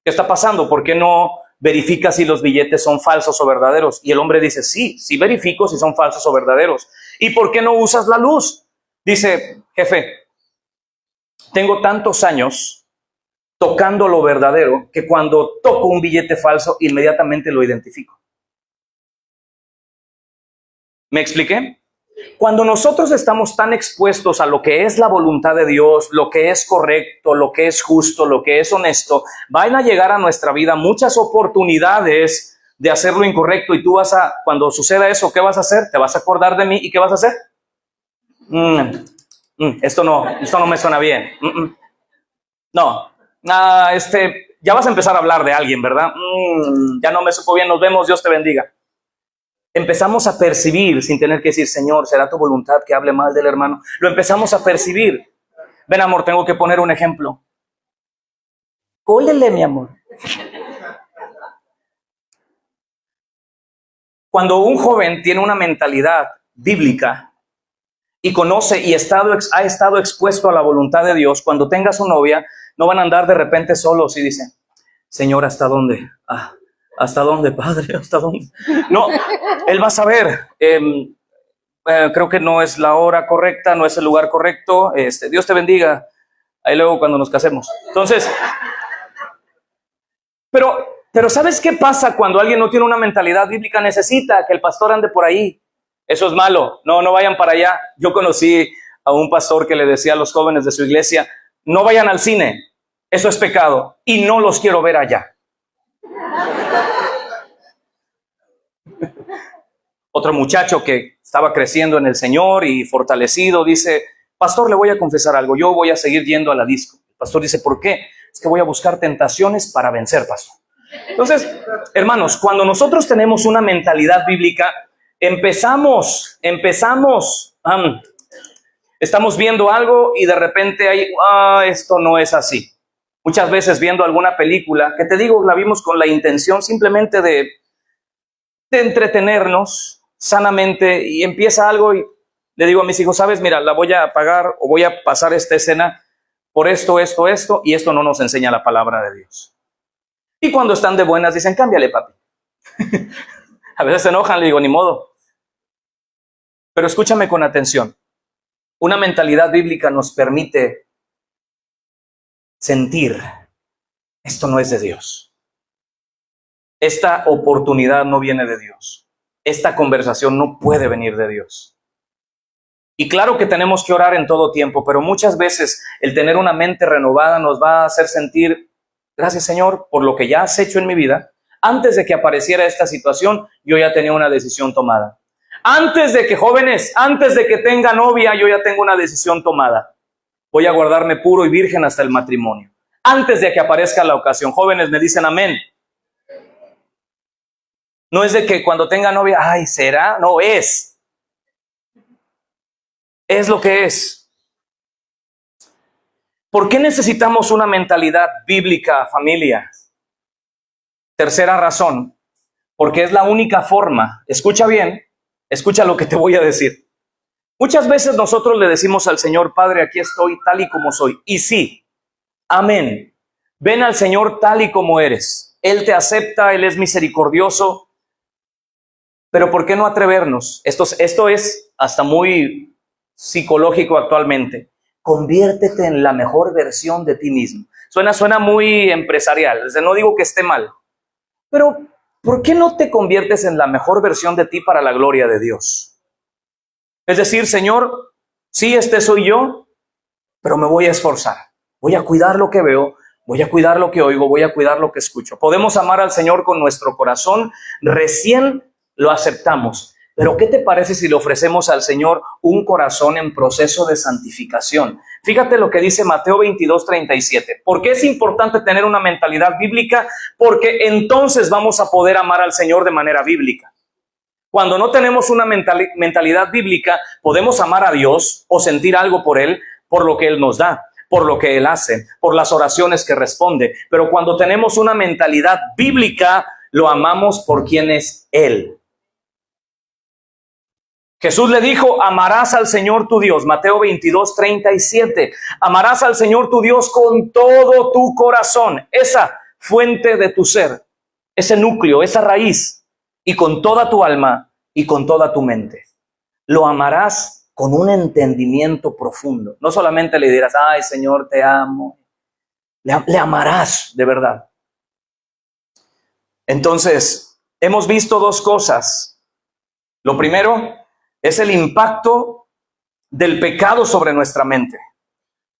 ¿Qué está pasando? ¿Por qué no verifica si los billetes son falsos o verdaderos? Y el hombre dice, sí verifico si son falsos o verdaderos. ¿Y por qué no usas la luz? Dice, jefe, tengo tantos años tocando lo verdadero que cuando toco un billete falso inmediatamente lo identifico. ¿Me expliqué? Cuando nosotros estamos tan expuestos a lo que es la voluntad de Dios, lo que es correcto, lo que es justo, lo que es honesto, van a llegar a nuestra vida muchas oportunidades de hacer lo incorrecto y tú cuando suceda eso, ¿qué vas a hacer? Te vas a acordar de mí y ¿qué vas a hacer? Esto no me suena bien. Ya vas a empezar a hablar de alguien, ¿verdad? Ya no me supo bien, nos vemos, Dios te bendiga. Empezamos a percibir sin tener que decir, Señor, ¿será tu voluntad que hable mal del hermano? Lo empezamos a percibir. Ven, amor, tengo que poner un ejemplo. Cólele, mi amor. Cuando un joven tiene una mentalidad bíblica y conoce y ha estado expuesto a la voluntad de Dios, cuando tenga su novia, no van a andar de repente solos y dicen, Señor, ¿hasta dónde? ¿Hasta dónde, Padre? ¿Hasta dónde? No, él va a saber. Creo que no es la hora correcta, no es el lugar correcto. Dios te bendiga. Ahí luego cuando nos casemos. Entonces, pero ¿sabes qué pasa cuando alguien no tiene una mentalidad bíblica? Necesita que el pastor ande por ahí. Eso es malo. No vayan para allá. Yo conocí a un pastor que le decía a los jóvenes de su iglesia, no vayan al cine. Eso es pecado y no los quiero ver allá. Otro muchacho que estaba creciendo en el Señor y fortalecido dice, pastor, le voy a confesar algo, yo voy a seguir yendo a la disco. El pastor dice, ¿por qué? Es que voy a buscar tentaciones para vencer, pastor. Entonces, hermanos, cuando nosotros tenemos una mentalidad bíblica, empezamos, estamos viendo algo y de repente hay, esto no es así. Muchas veces viendo alguna película, que te digo, la vimos con la intención simplemente de entretenernos sanamente, y empieza algo y le digo a mis hijos, sabes, mira, la voy a apagar o voy a pasar esta escena por esto, y esto no nos enseña la palabra de Dios. Y cuando están de buenas dicen, cámbiale, papi. A veces se enojan, le digo, ni modo. Pero escúchame con atención. Una mentalidad bíblica nos permite sentir, esto no es de Dios. Esta oportunidad no viene de Dios. Esta conversación no puede venir de Dios. Y claro que tenemos que orar en todo tiempo, pero muchas veces el tener una mente renovada nos va a hacer sentir, gracias Señor por lo que ya has hecho en mi vida. Antes de que apareciera esta situación, yo ya tenía una decisión tomada. Antes de que, jóvenes, antes de que tenga novia, yo ya tengo una decisión tomada. Voy a guardarme puro y virgen hasta el matrimonio. Antes de que aparezca la ocasión. Jóvenes, me dicen amén. No es de que cuando tenga novia, ay, ¿será? No, es. Es lo que es. ¿Por qué necesitamos una mentalidad bíblica, familia? Tercera razón, porque es la única forma. Escucha bien, escucha lo que te voy a decir. Muchas veces nosotros le decimos al Señor, Padre, aquí estoy tal y como soy. Y sí, amén. Ven al Señor tal y como eres. Él te acepta, Él es misericordioso. Pero ¿por qué no atrevernos? Esto es hasta muy psicológico actualmente. Conviértete en la mejor versión de ti mismo. Suena muy empresarial. No digo que esté mal. Pero ¿por qué no te conviertes en la mejor versión de ti para la gloria de Dios? Es decir, Señor, sí, este soy yo, pero me voy a esforzar. Voy a cuidar lo que veo, voy a cuidar lo que oigo, voy a cuidar lo que escucho. Podemos amar al Señor con nuestro corazón, recién lo aceptamos. Pero ¿qué te parece si le ofrecemos al Señor un corazón en proceso de santificación? Fíjate lo que dice Mateo 22:37. ¿Por qué es importante tener una mentalidad bíblica? Porque entonces vamos a poder amar al Señor de manera bíblica. Cuando no tenemos una mentalidad bíblica, podemos amar a Dios o sentir algo por Él, por lo que Él nos da, por lo que Él hace, por las oraciones que responde. Pero cuando tenemos una mentalidad bíblica, lo amamos por quien es Él. Jesús le dijo, amarás al Señor tu Dios, Mateo 22:37. Amarás al Señor tu Dios con todo tu corazón, esa fuente de tu ser, ese núcleo, esa raíz, y con toda tu alma y con toda tu mente. Lo amarás con un entendimiento profundo. No solamente le dirás, ay Señor, te amo. Le amarás de verdad. Entonces, hemos visto dos cosas. Lo primero es el impacto del pecado sobre nuestra mente.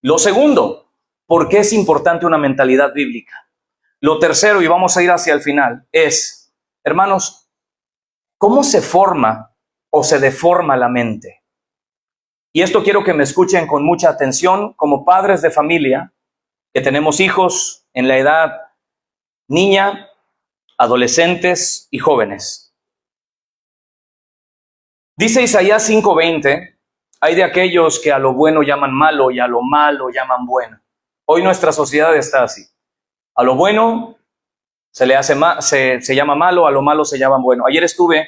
Lo segundo, ¿por qué es importante una mentalidad bíblica? Lo tercero, y vamos a ir hacia el final, es, hermanos, ¿cómo se forma o se deforma la mente? Y esto quiero que me escuchen con mucha atención como padres de familia, que tenemos hijos en la edad niña, adolescentes y jóvenes. Dice Isaías 5:20, hay de aquellos que a lo bueno llaman malo y a lo malo llaman bueno. Hoy nuestra sociedad está así. A lo bueno se llama malo, a lo malo se llama bueno. Ayer estuve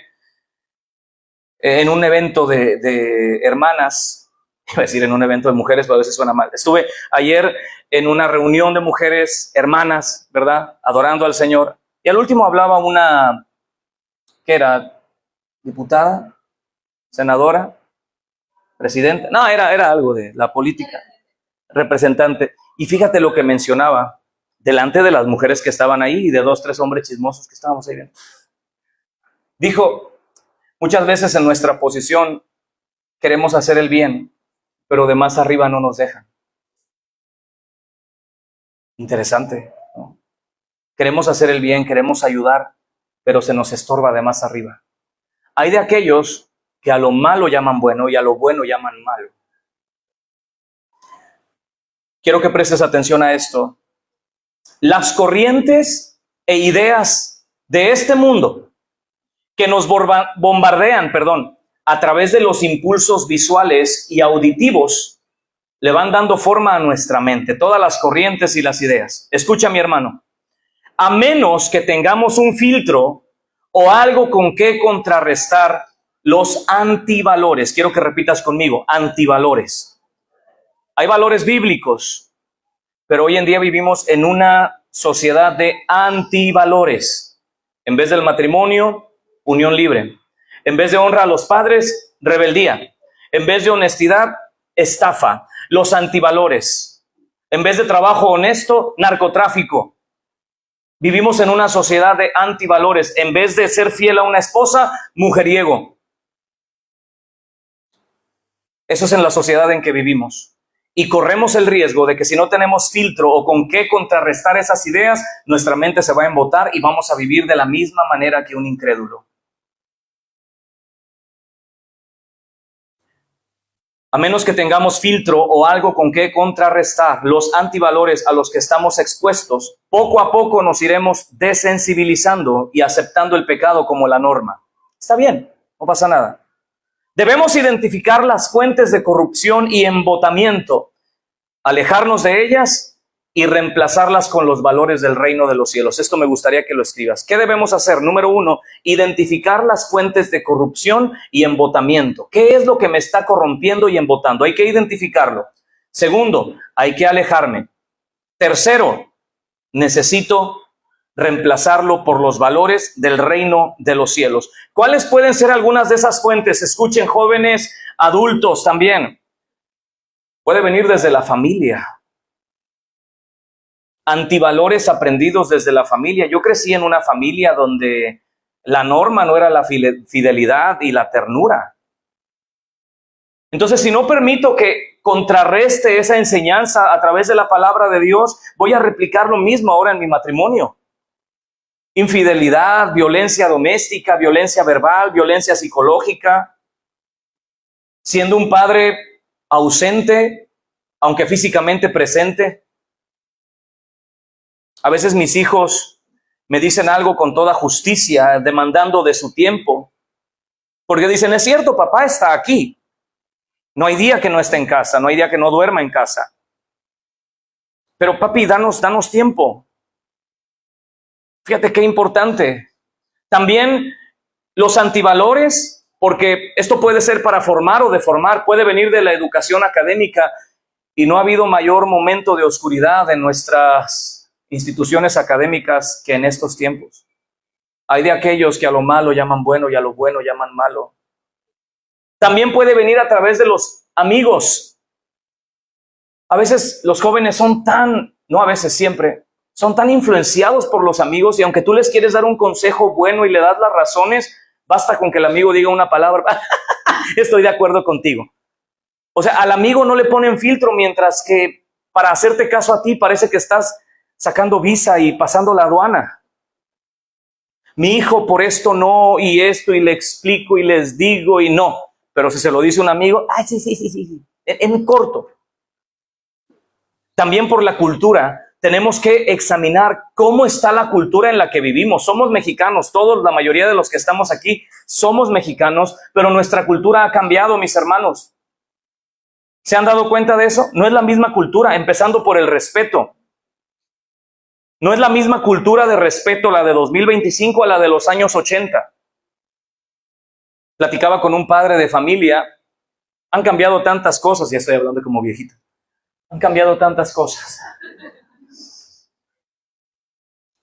en un evento de hermanas, iba a decir en un evento de mujeres, pero a veces suena mal. Estuve ayer en una reunión de mujeres hermanas, ¿verdad? Adorando al Señor. Y al último hablaba una, ¿qué era? ¿Diputada? ¿Senadora? ¿Presidenta? No, era algo de la política. Representante. Y fíjate lo que mencionaba delante de las mujeres que estaban ahí y de 2, 3 hombres chismosos que estábamos ahí viendo. Dijo, muchas veces en nuestra posición queremos hacer el bien, pero de más arriba no nos dejan. Interesante, ¿no? Queremos hacer el bien, queremos ayudar, pero se nos estorba de más arriba. Hay de aquellos que a lo malo llaman bueno y a lo bueno llaman malo. Quiero que prestes atención a esto. Las corrientes e ideas de este mundo que nos bombardean, a través de los impulsos visuales y auditivos, le van dando forma a nuestra mente, todas las corrientes y las ideas. Escucha, mi hermano, a menos que tengamos un filtro o algo con que contrarrestar los antivalores. Quiero que repitas conmigo, antivalores. Hay valores bíblicos, pero hoy en día vivimos en una sociedad de antivalores. En vez del matrimonio, unión libre. En vez de honra a los padres, rebeldía. En vez de honestidad, estafa. Los antivalores. En vez de trabajo honesto, narcotráfico. Vivimos en una sociedad de antivalores. En vez de ser fiel a una esposa, mujeriego. Eso es en la sociedad en que vivimos. Y corremos el riesgo de que si no tenemos filtro o con qué contrarrestar esas ideas, nuestra mente se va a embotar y vamos a vivir de la misma manera que un incrédulo. A menos que tengamos filtro o algo con qué contrarrestar los antivalores a los que estamos expuestos, poco a poco nos iremos desensibilizando y aceptando el pecado como la norma. Está bien, no pasa nada. Debemos identificar las fuentes de corrupción y embotamiento, alejarnos de ellas y reemplazarlas con los valores del reino de los cielos. Esto me gustaría que lo escribas. ¿Qué debemos hacer? Número 1, identificar las fuentes de corrupción y embotamiento. ¿Qué es lo que me está corrompiendo y embotando? Hay que identificarlo. Segundo, hay que alejarme. Tercero, necesito reemplazarlo por los valores del reino de los cielos. ¿Cuáles pueden ser algunas de esas fuentes? Escuchen, jóvenes, adultos también. Puede venir desde la familia. Antivalores aprendidos desde la familia. Yo crecí en una familia donde la norma no era la fidelidad y la ternura. Entonces, si no permito que contrarreste esa enseñanza a través de la palabra de Dios, voy a replicar lo mismo ahora en mi matrimonio. Infidelidad, violencia doméstica, violencia verbal, violencia psicológica. Siendo un padre ausente, aunque físicamente presente. A veces mis hijos me dicen algo con toda justicia, demandando de su tiempo. Porque dicen, es cierto, papá está aquí. No hay día que no esté en casa, no hay día que no duerma en casa. Pero papi, danos tiempo. Fíjate qué importante. También los antivalores, porque esto puede ser para formar o deformar, puede venir de la educación académica y no ha habido mayor momento de oscuridad en nuestras instituciones académicas que en estos tiempos. Hay de aquellos que a lo malo llaman bueno y a lo bueno llaman malo. También puede venir a través de los amigos. A veces los jóvenes son no a veces, siempre, son tan influenciados por los amigos y aunque tú les quieres dar un consejo bueno y le das las razones, basta con que el amigo diga una palabra, estoy de acuerdo contigo. O sea, al amigo no le ponen filtro, mientras que para hacerte caso a ti parece que estás sacando visa y pasando la aduana. Mi hijo por esto no, y esto, y le explico y les digo y no. Pero si se lo dice un amigo, sí. En corto. También por la cultura, tenemos que examinar cómo está la cultura en la que vivimos. Somos mexicanos, todos, la mayoría de los que estamos aquí, somos mexicanos, pero nuestra cultura ha cambiado, mis hermanos. ¿Se han dado cuenta de eso? No es la misma cultura, empezando por el respeto. No es la misma cultura de respeto la de 2025 a la de los años 80. Platicaba con un padre de familia. Han cambiado tantas cosas, ya estoy hablando como viejito. Han cambiado tantas cosas.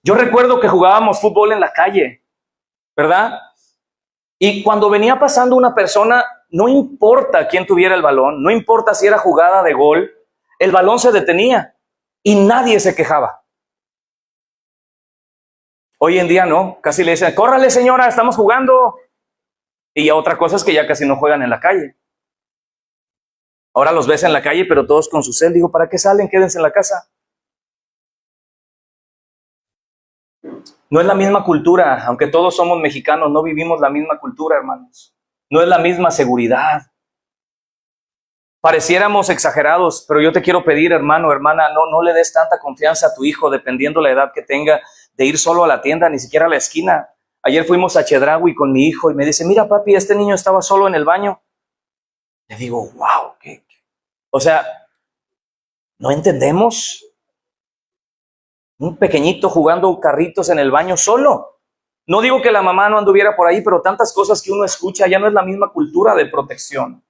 Yo recuerdo que jugábamos fútbol en la calle, ¿verdad? Y cuando venía pasando una persona, no importa quién tuviera el balón, no importa si era jugada de gol, el balón se detenía y nadie se quejaba. Hoy en día no, casi le dicen, córrale señora, estamos jugando. Y otra cosa es que ya casi no juegan en la calle. Ahora los ves en la calle, pero todos con su cel. Digo, ¿para qué salen? Quédense en la casa. No es la misma cultura, aunque todos somos mexicanos, no vivimos la misma cultura, hermanos. No es la misma seguridad. Pareciéramos exagerados, pero yo te quiero pedir, hermano, hermana, no le des tanta confianza a tu hijo, dependiendo la edad que tenga, de ir solo a la tienda, ni siquiera a la esquina. Ayer fuimos a Chedraui con mi hijo y me dice, mira papi, este niño estaba solo en el baño. Le digo, wow, o sea, ¿no entendemos? Un pequeñito jugando carritos en el baño solo. No digo que la mamá no anduviera por ahí, pero tantas cosas que uno escucha, ya no es la misma cultura de protección.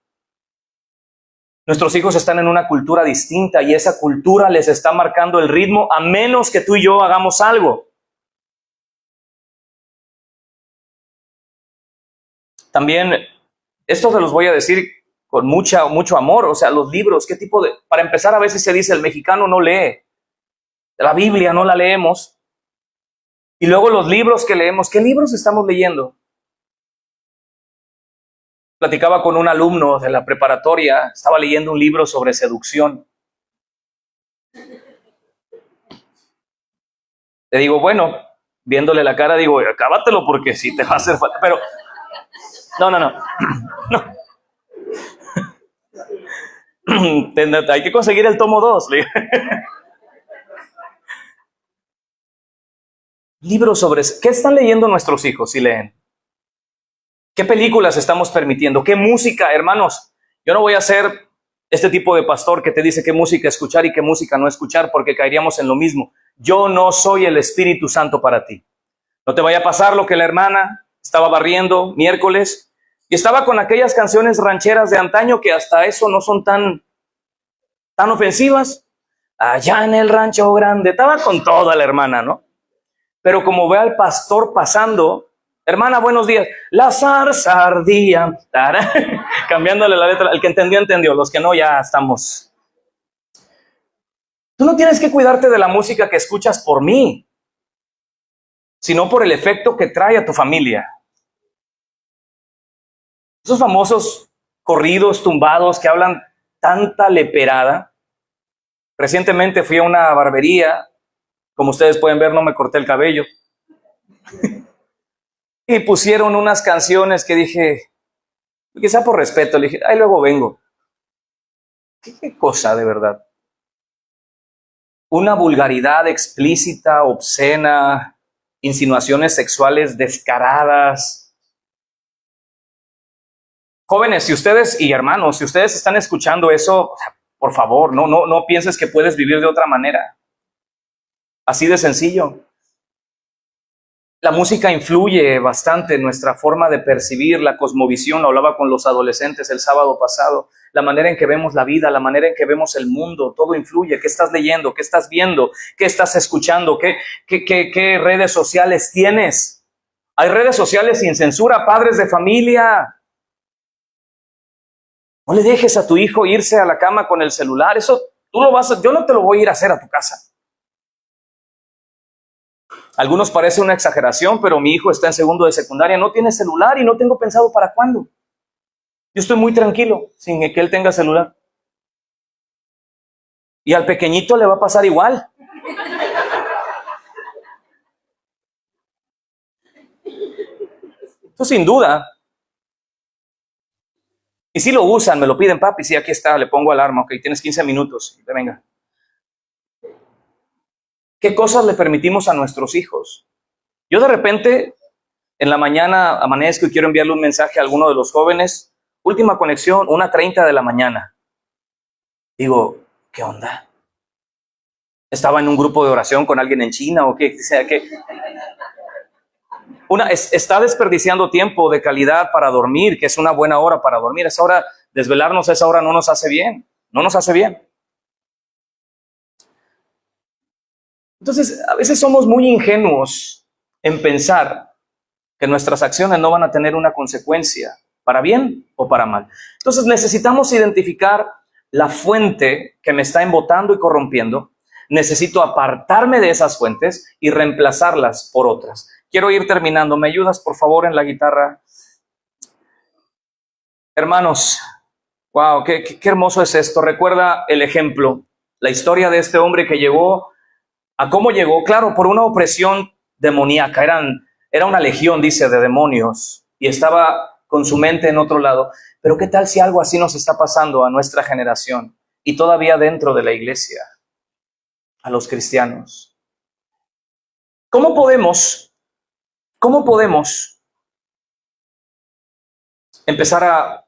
Nuestros hijos están en una cultura distinta y esa cultura les está marcando el ritmo a menos que tú y yo hagamos algo. También, esto se los voy a decir con mucho amor, o sea, los libros, ¿qué tipo de...? Para empezar, a veces se dice, el mexicano no lee. La Biblia no la leemos. Y luego los libros que leemos, ¿qué libros estamos leyendo? Platicaba con un alumno de la preparatoria, estaba leyendo un libro sobre seducción. Le digo, bueno, viéndole la cara, digo, acábatelo porque sí te va a hacer falta. Pero, no. Hay que conseguir el tomo 2. Libros sobre... ¿Qué están leyendo nuestros hijos si leen? ¿Qué películas estamos permitiendo? ¿Qué música, hermanos? Yo no voy a ser este tipo de pastor que te dice qué música escuchar y qué música no escuchar, porque caeríamos en lo mismo. Yo no soy el Espíritu Santo para ti. No te vaya a pasar lo que la hermana estaba barriendo miércoles y estaba con aquellas canciones rancheras de antaño que hasta eso no son tan ofensivas. Allá en el rancho grande, estaba con toda la hermana, ¿no? Pero como ve al pastor pasando, hermana, buenos días, la zarza ardía, cambiándole la letra, el que entendió, entendió, los que no, ya estamos. Tú no tienes que cuidarte de la música que escuchas por mí, sino por el efecto que trae a tu familia. Esos famosos corridos tumbados que hablan tanta leperada. Recientemente fui a una barbería, como ustedes pueden ver, no me corté el cabello. Y pusieron unas canciones que dije, quizá por respeto, le dije, ay, luego vengo. ¿Qué cosa de verdad? Una vulgaridad explícita, obscena, insinuaciones sexuales descaradas. Jóvenes, si ustedes y hermanos, si ustedes están escuchando eso, por favor, no pienses que puedes vivir de otra manera. Así de sencillo. La música influye bastante en nuestra forma de percibir la cosmovisión. Lo hablaba con los adolescentes el sábado pasado. La manera en que vemos la vida, la manera en que vemos el mundo, todo influye. ¿Qué estás leyendo? ¿Qué estás viendo? ¿Qué estás escuchando? ¿Qué redes sociales tienes? Hay redes sociales sin censura, padres de familia. No le dejes a tu hijo irse a la cama con el celular. Eso yo no te lo voy a ir a hacer a tu casa. Algunos parece una exageración, pero mi hijo está en segundo de secundaria, no tiene celular y no tengo pensado para cuándo. Yo estoy muy tranquilo sin que él tenga celular. Y al pequeñito le va a pasar igual. Eso sin duda. Y si lo usan, me lo piden, papi, sí, aquí está, le pongo alarma, ok, tienes 15 minutos, venga. ¿Qué cosas le permitimos a nuestros hijos? Yo de repente, en la mañana amanezco y quiero enviarle un mensaje a alguno de los jóvenes. Última conexión, 1:30 de la mañana. Digo, ¿qué onda? ¿Estaba en un grupo de oración con alguien en China o qué? O sea, ¿qué? Está desperdiciando tiempo de calidad para dormir, que es una buena hora para dormir. Esa hora, desvelarnos a esa hora no nos hace bien. No nos hace bien. Entonces, a veces somos muy ingenuos en pensar que nuestras acciones no van a tener una consecuencia, para bien o para mal. Entonces, necesitamos identificar la fuente que me está embotando y corrompiendo. Necesito apartarme de esas fuentes y reemplazarlas por otras. Quiero ir terminando. ¿Me ayudas, por favor, en la guitarra? Hermanos, wow, qué hermoso es esto. Recuerda el ejemplo, la historia de este hombre que llegó. ¿A cómo llegó? Claro, por una opresión demoníaca. Era una legión, dice, de demonios, y estaba con su mente en otro lado. Pero ¿qué tal si algo así nos está pasando a nuestra generación y todavía dentro de la iglesia, a los cristianos? ¿Cómo podemos empezar a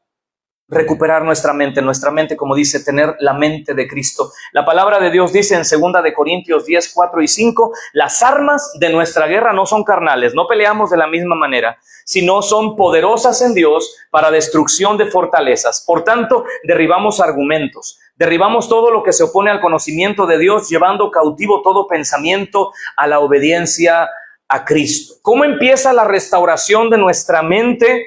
recuperar nuestra mente, como dice, tener la mente de Cristo? La palabra de Dios dice en 2 de Corintios 10, 4 y 5, las armas de nuestra guerra no son carnales, no peleamos de la misma manera, sino son poderosas en Dios para destrucción de fortalezas. Por tanto, derribamos argumentos, derribamos todo lo que se opone al conocimiento de Dios, llevando cautivo todo pensamiento a la obediencia a Cristo. ¿Cómo empieza la restauración de nuestra mente?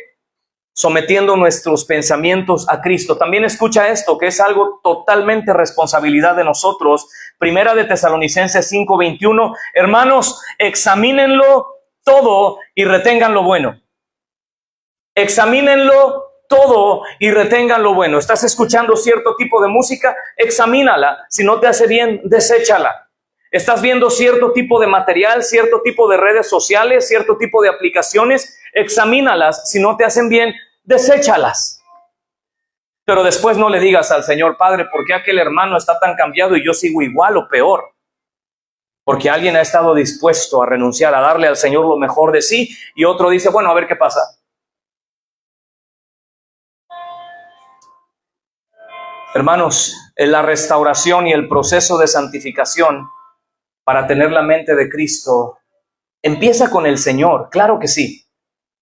Sometiendo nuestros pensamientos a Cristo. También escucha esto, que es algo totalmente responsabilidad de nosotros. Primera de Tesalonicenses 5:21. Hermanos, examínenlo todo y retengan lo bueno. Examínenlo todo y retengan lo bueno. ¿Estás escuchando cierto tipo de música? Examínala. Si no te hace bien, deséchala. ¿Estás viendo cierto tipo de material, cierto tipo de redes sociales, cierto tipo de aplicaciones? Examínalas. Si no te hacen bien, deséchalas. Pero después no le digas al Señor: Padre, ¿por qué aquel hermano está tan cambiado y yo sigo igual o peor? Porque alguien ha estado dispuesto a renunciar, a darle al Señor lo mejor de sí, y otro dice: bueno, a ver qué pasa. Hermanos, en la restauración y el proceso de santificación para tener la mente de Cristo empieza con el Señor, claro que sí.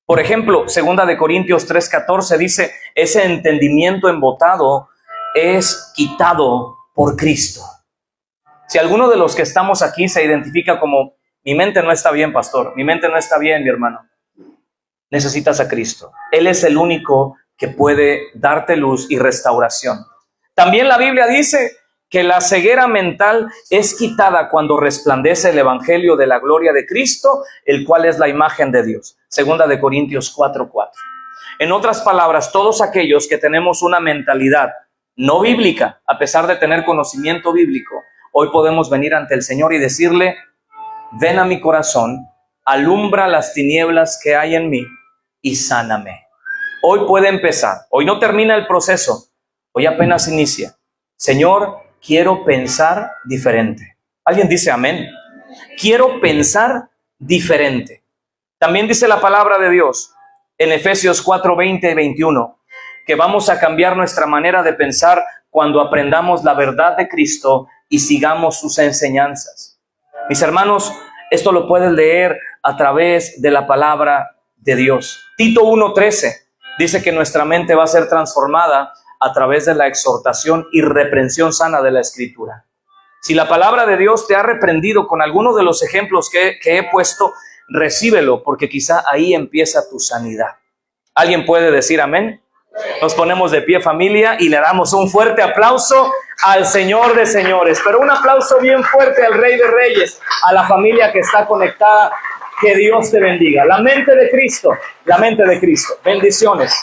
Por ejemplo, 2 de Corintios 3:14 dice: ese entendimiento embotado es quitado por Cristo. Si alguno de los que estamos aquí se identifica como: mi mente no está bien, pastor, mi mente no está bien, mi hermano, necesitas a Cristo. Él es el único que puede darte luz y restauración. También la Biblia dice que la ceguera mental es quitada cuando resplandece el evangelio de la gloria de Cristo, el cual es la imagen de Dios. 2 de Corintios 4:4. En otras palabras, todos aquellos que tenemos una mentalidad no bíblica, a pesar de tener conocimiento bíblico, hoy podemos venir ante el Señor y decirle: ven a mi corazón, alumbra las tinieblas que hay en mí y sáname. Hoy puede empezar. Hoy no termina el proceso. Hoy apenas inicia. Señor, quiero pensar diferente. ¿Alguien dice amén? Quiero pensar diferente. También dice la palabra de Dios en Efesios 4:20 y 21 que vamos a cambiar nuestra manera de pensar cuando aprendamos la verdad de Cristo y sigamos sus enseñanzas. Mis hermanos, esto lo puedes leer a través de la palabra de Dios. Tito 1:13 dice que nuestra mente va a ser transformada a través de la exhortación y reprensión sana de la Escritura. Si la palabra de Dios te ha reprendido con alguno de los ejemplos que he puesto, recíbelo, porque quizá ahí empieza tu sanidad. ¿Alguien puede decir amén? Nos ponemos de pie, familia, y le damos un fuerte aplauso al Señor de señores, pero un aplauso bien fuerte al Rey de Reyes, a la familia que está conectada. Que Dios te bendiga. La mente de Cristo, la mente de Cristo. Bendiciones.